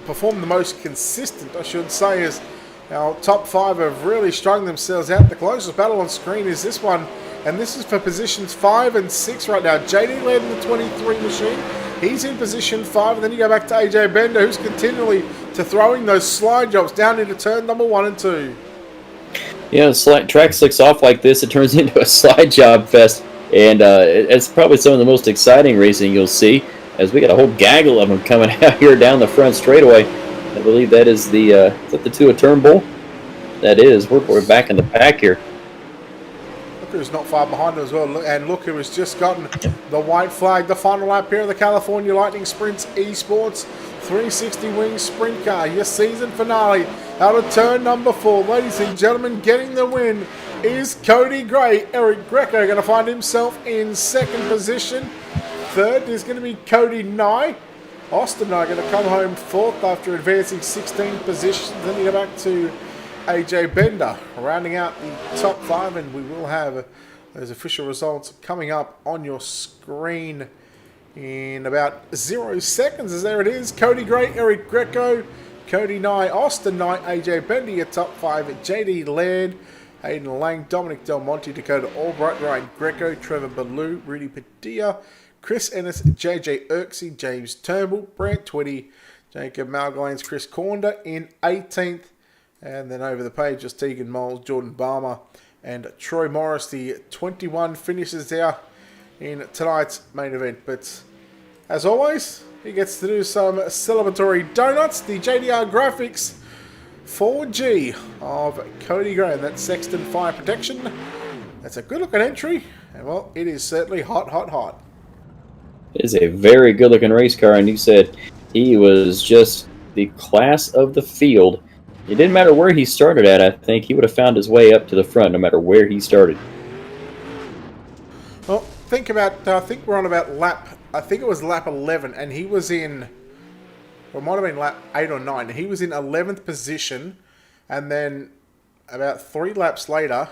performed the most consistent, I should say, as our top 5 have really strung themselves out. The closest battle on screen is this one, and this is for positions 5 and 6 right now. JD led in the 23 machine. He's in position 5, and then you go back to AJ Bender, who's continually to throwing those slide jobs down into turn number 1 and 2. You know, track slicks off like this, it turns into a slide job fest, and it's probably some of the most exciting racing you'll see, as we got a whole gaggle of them coming out here down the front straightaway. I believe that is the 2 at Turnbull. That is. We're back in the pack here. Look who's not far behind as well, and look who has just gotten the white flag. The final lap here of the California Lightning Sprints Esports 360 Wing Sprint Car, your season finale out of turn number 4. Ladies and gentlemen, getting the win is Cody Gray. Eric Greco going to find himself in 2nd position. 3rd is going to be Cody Nye. Austin Nye going to come home 4th after advancing 16 positions. Then you go back to AJ Bender rounding out the top 5, and we will have those official results coming up on your screen in about 0 seconds. As there it is, Cody Gray, Eric Greco, Cody Nye, Austin Nye, AJ Bender, your top 5, JD Laird, Hayden Lang, Dominic Del Monte, Dakota Albright, Ryan Greco, Trevor Ballou, Rudy Padilla, Chris Ennis, JJ Irksey, James Turnbull, Brant Twitty, Jacob Malglanes, Chris Cornder in 18th. And then over the page, just Tegan Moles, Jordan Balmer, and Troy Morris. The 21 finishes there in tonight's main event. But as always, he gets to do some celebratory donuts. The JDR Graphics 4G of Cody Gray, and that's Sexton Fire Protection. That's a good looking entry. And well, it is certainly hot, hot, hot. It is a very good looking race car, and you said he was just the class of the field. It didn't matter where he started at. I think he would have found his way up to the front no matter where he started. Well, think about, I think we're on about lap, I think it was lap 11, and he was in, or it might have been lap 8 or 9. He was in 11th position, and then about 3 laps later,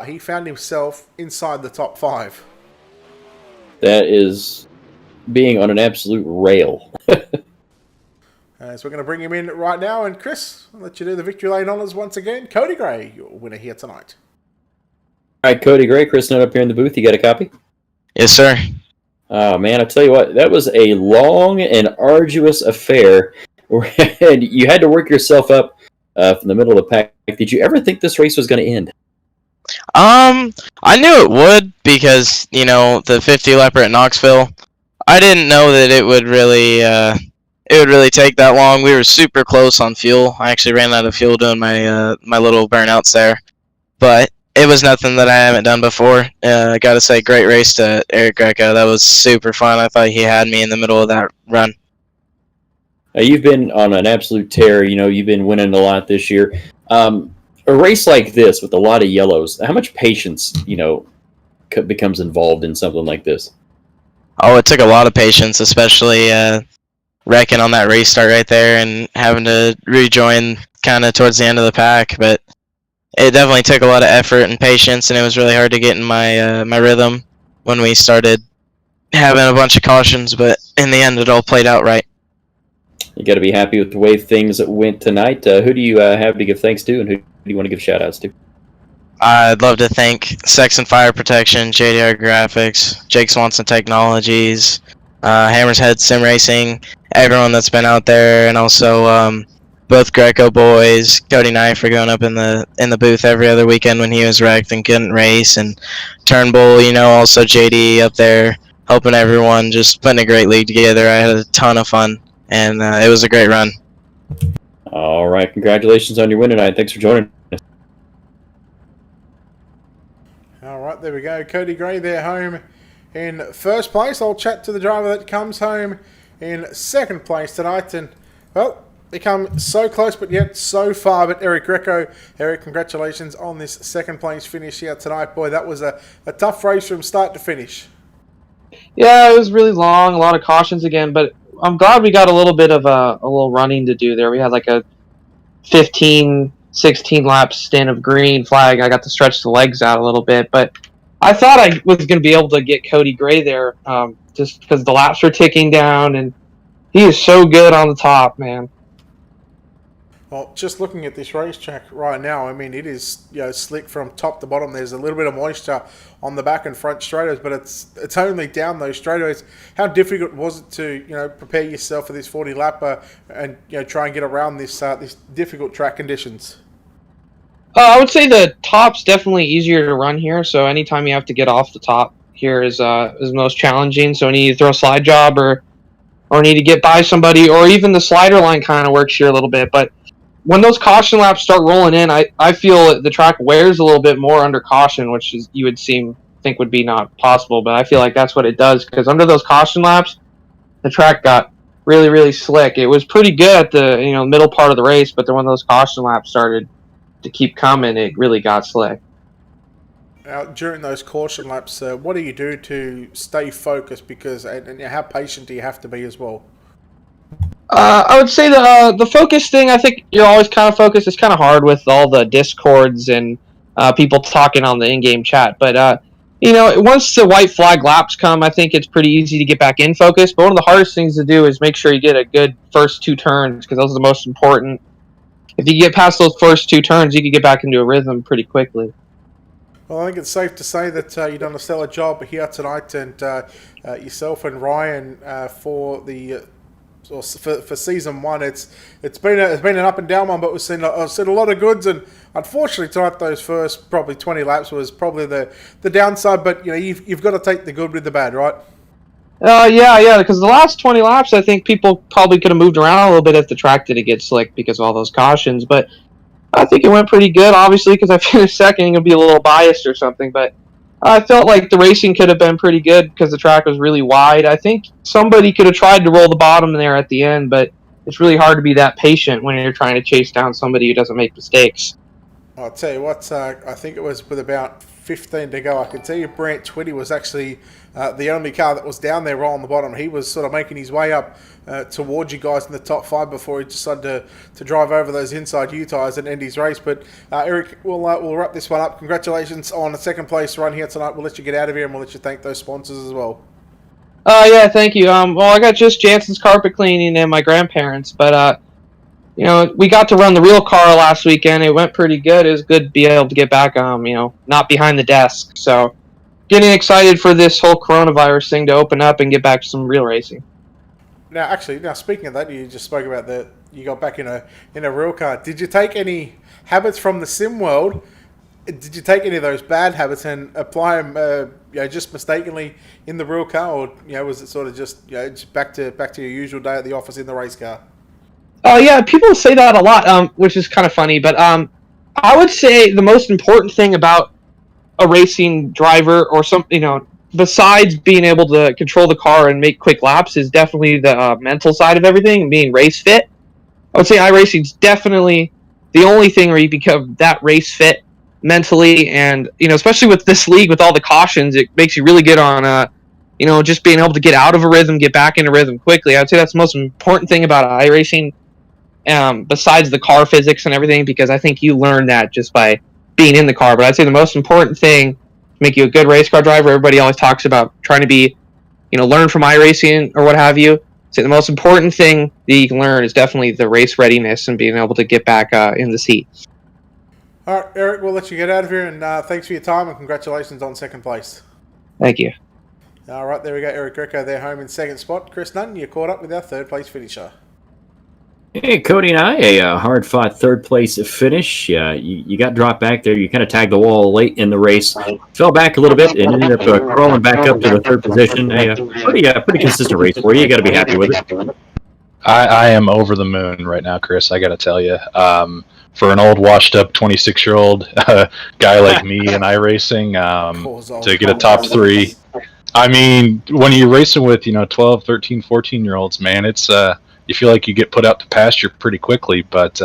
he found himself inside the top 5. That is being on an absolute rail. So we're going to bring him in right now. And Chris, I'll let you do the victory lane honours once again. Cody Gray, your winner here tonight. right, Cody Gray, Chris Note up here in the booth. You got a copy? Yes, sir. Oh, man, I tell you what, that was a long and arduous affair. And you had to work yourself up from the middle of the pack. Did you ever think this race was going to end? I knew it would because, the 50 lapper at Knoxville. I didn't know that it would really take that long. We were super close on fuel. I actually ran out of fuel doing my little burnouts there. But it was nothing that I haven't done before. I got to say, great race to Eric Greco. That was super fun. I thought he had me in the middle of that run. You've been on an absolute tear. You've been winning a lot this year. A race like this with a lot of yellows, how much patience, becomes involved in something like this? Oh, it took a lot of patience, especially wrecking on that race start right there and having to rejoin kind of towards the end of the pack. But it definitely took a lot of effort and patience, and it was really hard to get in my rhythm when we started having a bunch of cautions. But in the end, it all played out right. You got to be happy with the way things went tonight. Who do you have to give thanks to, and who do you want to give shout-outs to? I'd love to thank Sexton Fire Protection, JDR Graphics, Jake Swanson Technologies, Hammer's Head Sim Racing, everyone that's been out there, and also both Greco boys, Cody Knight for going up in the booth every other weekend when he was wrecked and couldn't race, and Turnbull, also JD up there helping everyone, just putting a great league together. I had a ton of fun, and it was a great run. All right, congratulations on your win tonight. Thanks for joining us. All right, there we go. Cody Gray there home in first place. I'll chat to the driver that comes home in second place tonight. And, well, they come so close but yet so far. But Eric Greco, Eric, congratulations on this second place finish here tonight. Boy, that was a tough race from start to finish. Yeah, it was really long, a lot of cautions again, but I'm glad we got a little bit of a little running to do there. We had like a 15, 16 lap stint of green flag. I got to stretch the legs out a little bit, but I thought I was going to be able to get Cody Gray there just because the laps were ticking down, and he is so good on the top, man. Well, just looking at this racetrack right now, I mean, it is slick from top to bottom. There's a little bit of moisture on the back and front straightaways, but it's only down those straightaways. How difficult was it to prepare yourself for this 40 lapper and try and get around this difficult track conditions? I would say the top's definitely easier to run here. So anytime you have to get off the top here is most challenging. So when you throw a slide job or need to get by somebody, or even the slider line kind of works here a little bit, but when those caution laps start rolling in, I feel the track wears a little bit more under caution, which is you would think would be not possible, but I feel like that's what it does, because under those caution laps, the track got really, really slick. It was pretty good at the middle part of the race, but then when those caution laps started to keep coming, it really got slick. Now, during those caution laps, what do you do to stay focused? Because and how patient do you have to be as well? I would say the focus thing, I think you're always kind of focused. It's kind of hard with all the discords and people talking on the in-game chat. But, once the white flag laps come, I think it's pretty easy to get back in focus. But one of the hardest things to do is make sure you get a good first two turns, because those are the most important. If you get past those first two turns, you can get back into a rhythm pretty quickly. Well, I think it's safe to say that you've done a stellar job here tonight, and yourself and Ryan for the... For season one, it's been an up and down one, but I've seen a lot of goods, and unfortunately tonight those first probably 20 laps was probably the downside. But you've got to take the good with the bad, right? Yeah, because the last 20 laps, I think people probably could have moved around a little bit if the track didn't get slick because of all those cautions. But I think it went pretty good, obviously, because I finished second. You'll be a little biased or something, but I felt like the racing could have been pretty good because the track was really wide. I think somebody could have tried to roll the bottom there at the end, but it's really hard to be that patient when you're trying to chase down somebody who doesn't make mistakes. I'll tell you what, I think it was with about 15 to go. I can tell you Brant Twitty was actually the only car that was down there rolling the bottom. He was sort of making his way up towards you guys in the top five before he decided to drive over those inside U tyres and end his race. But Eric, we'll wrap this one up. Congratulations on the second place run here tonight. We'll let you get out of here, and we'll let you thank those sponsors as well. Yeah, thank you. Well, I got just Jansen's Carpet Cleaning and my grandparents, but we got to run the real car last weekend. It went pretty good. It was good to be able to get back, not behind the desk. So getting excited for this whole coronavirus thing to open up and get back to some real racing. Now, speaking of that, you just spoke about you got back in a real car. Did you take any habits from the sim world? Did you take any of those bad habits and apply them, just mistakenly in the real car, or was it sort of just back to your usual day at the office in the race car? Oh yeah, people say that a lot, which is kind of funny. But I would say the most important thing about a racing driver or besides being able to control the car and make quick laps, is definitely the mental side of everything, being race fit. I would say iRacing is definitely the only thing where you become that race fit mentally, and especially with this league with all the cautions, it makes you really good on just being able to get out of a rhythm, get back into rhythm quickly. I'd say that's the most important thing about iRacing, besides the car physics and everything, because I think you learn that just by being in the car. But I'd say the most important thing to make you a good race car driver, everybody always talks about trying to be, learn from iRacing or what have you. So the most important thing that you can learn is definitely the race readiness and being able to get back in the seat. All right, Eric, we'll let you get out of here, and thanks for your time, and congratulations on second place. Thank you. All right, there we go. Eric Greco, they're home in second spot. Chris Nunn, you caught up with our third place finisher. Hey, Cody and I, a hard-fought third-place finish. You got dropped back there. You kind of tagged the wall late in the race. Fell back a little bit and ended up crawling back up to the third position. Pretty consistent race for you. You got to be happy with it. I am over the moon right now, Chris. I got to tell you. For an old, washed-up 26-year-old guy like me in iRacing, to get a top three. I mean, when you're racing with 12, 13, 14-year-olds, man, it's you feel like you get put out to pasture pretty quickly. But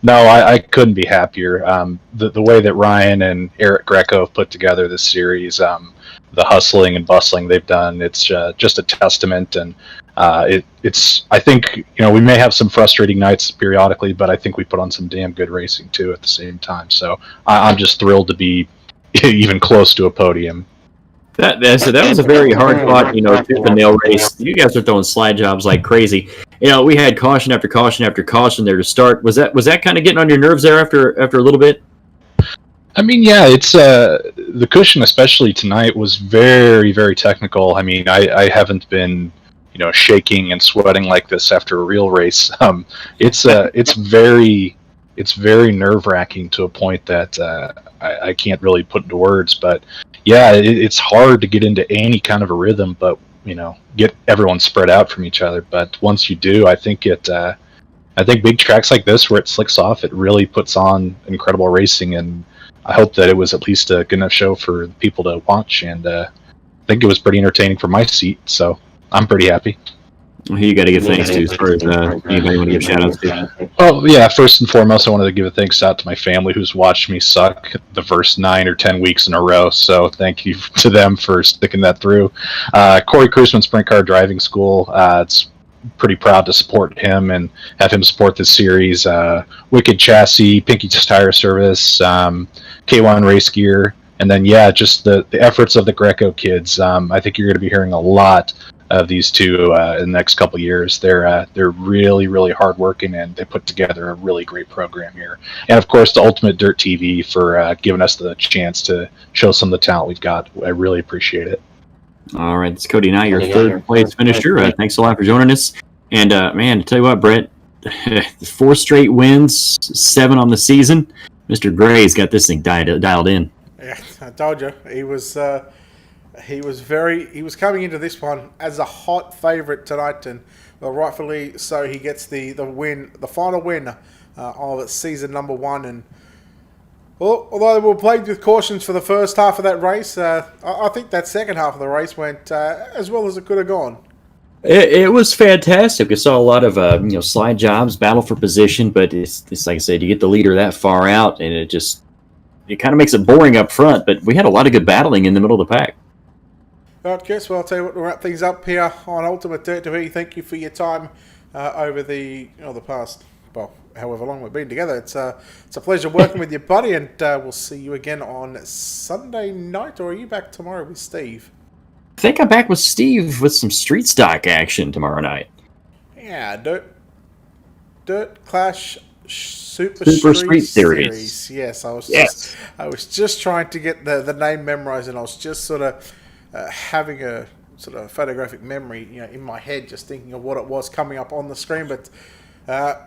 no, I couldn't be happier. The way that Ryan and Eric Greco have put together this series, the hustling and bustling they've done, it's just a testament. And it's I think we may have some frustrating nights periodically, but I think we put on some damn good racing too at the same time. So I'm just thrilled to be even close to a podium. That was a very hard fought, tooth and nail race. You guys are throwing slide jobs like crazy. We had caution after caution after caution there to start. Was that kind of getting on your nerves there after a little bit? I mean, yeah, it's the cushion, especially tonight, was very, very technical. I mean, I haven't been shaking and sweating like this after a real race. It's very nerve-wracking to a point that I can't really put into words. But yeah, it's hard to get into any kind of a rhythm, but get everyone spread out from each other. But once you do, I think big tracks like this where it slicks off, it really puts on incredible racing. And I hope that it was at least a good enough show for people to watch. And I think it was pretty entertaining for my seat. So I'm pretty happy. Who you got to give thanks to as far as anybody want to give shout outs to? Oh, yeah, first and foremost, I wanted to give a thanks out to my family who's watched me suck the first 9 or 10 weeks in a row. So thank you to them for sticking that through. Corey Krusman, Sprint Car Driving School. It's pretty proud to support him and have him support this series. Wicked Chassis, Pinky's Tire Service, K1 Race Gear. And then, yeah, just the efforts of the Greco kids. I think you're going to be hearing a lot of these two in the next couple of years. They're really, really hardworking, and they put together a really great program here. And of course, the Ultimate Dirt TV for giving us the chance to show some of the talent we've got. I really appreciate it. All right, it's Cody and I, your third place finisher. Thanks a lot for joining us. And man, to tell you what, Brett, 4 straight wins, 7 on the season. Mr. Gray's got this thing dialed in. Yeah, I told you he was coming into this one as a hot favourite tonight, and rightfully so. He gets the win, the final win of season number 1. And although we were plagued with cautions for the first half of that race, I think that second half of the race went as well as it could have gone. It was fantastic. We saw a lot of slide jobs, battle for position, but it's like I said, you get the leader that far out, and it kind of makes it boring up front. But we had a lot of good battling in the middle of the pack. All right, Chris, well, I'll tell you what, we'll wrap things up here on Ultimate Dirt TV. Thank you for your time over the past, however long we've been together. It's a pleasure working with you, buddy, and we'll see you again on Sunday night. Or are you back tomorrow with Steve? I think I'm back with Steve with some street stock action tomorrow night. Yeah, dirt Dirt Clash Super Street Series. Yes, I was Yes. just trying to get the name memorized, and I was just sort of having a sort of photographic memory, in my head, just thinking of what it was coming up on the screen. But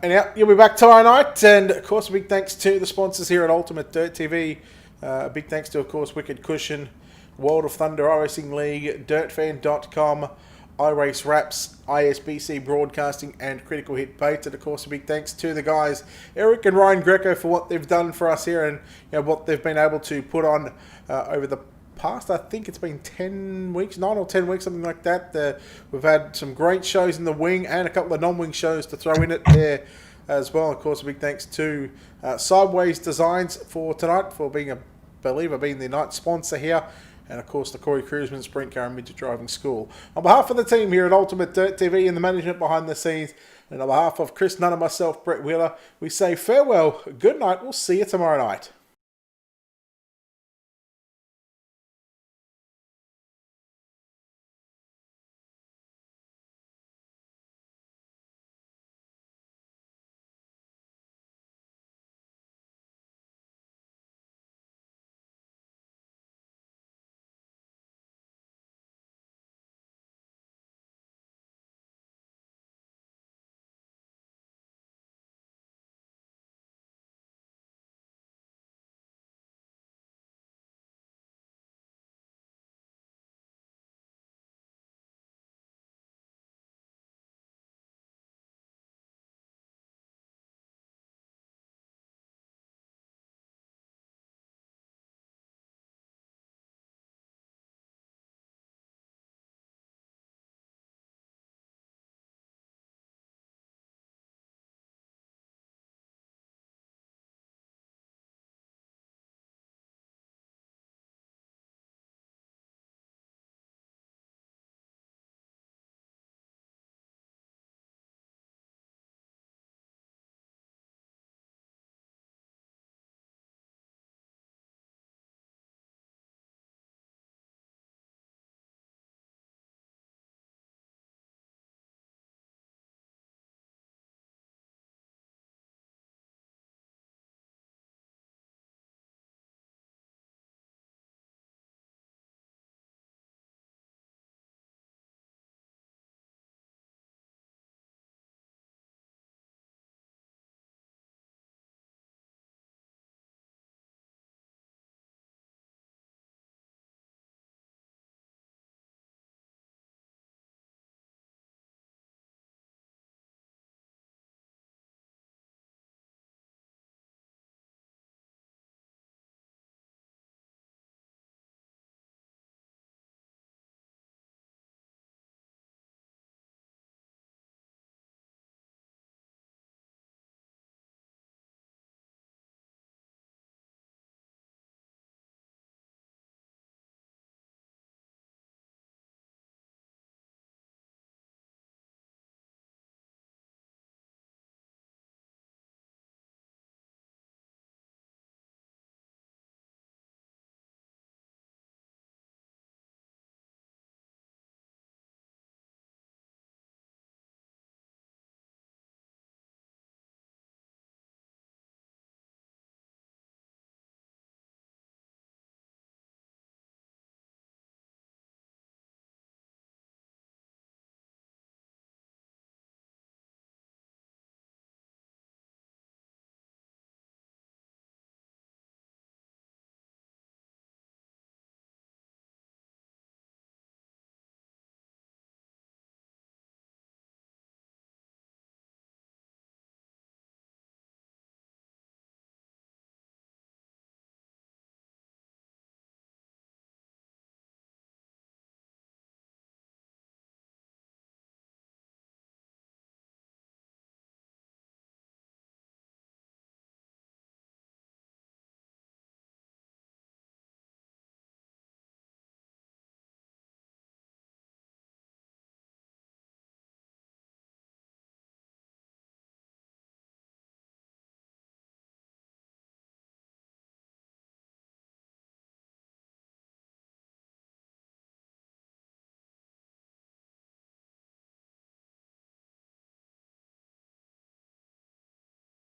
anyhow, you'll be back tomorrow night, and of course, a big thanks to the sponsors here at Ultimate Dirt TV. A big thanks to, of course, Wicked Cushion, World of Thunder, iRacing League, DirtFan.com, iRace Wraps, ISBC Broadcasting, and Critical Hit Paint. And of course, a big thanks to the guys, Eric and Ryan Greco, for what they've done for us here, and what they've been able to put on over the past, I think it's been 10 weeks, 9 or 10 weeks, something like that. We've had some great shows in the wing and a couple of non-wing shows to throw in it there as well. Of course, a big thanks to Sideways Designs for tonight, for being the night sponsor here. And of course, the Corey Cruiseman Sprint Car and Midget Driving School. On behalf of the team here at Ultimate Dirt TV and the management behind the scenes, and on behalf of Chris Nunn and myself, Brett Wheeler, we say farewell, good night, we'll see you tomorrow night.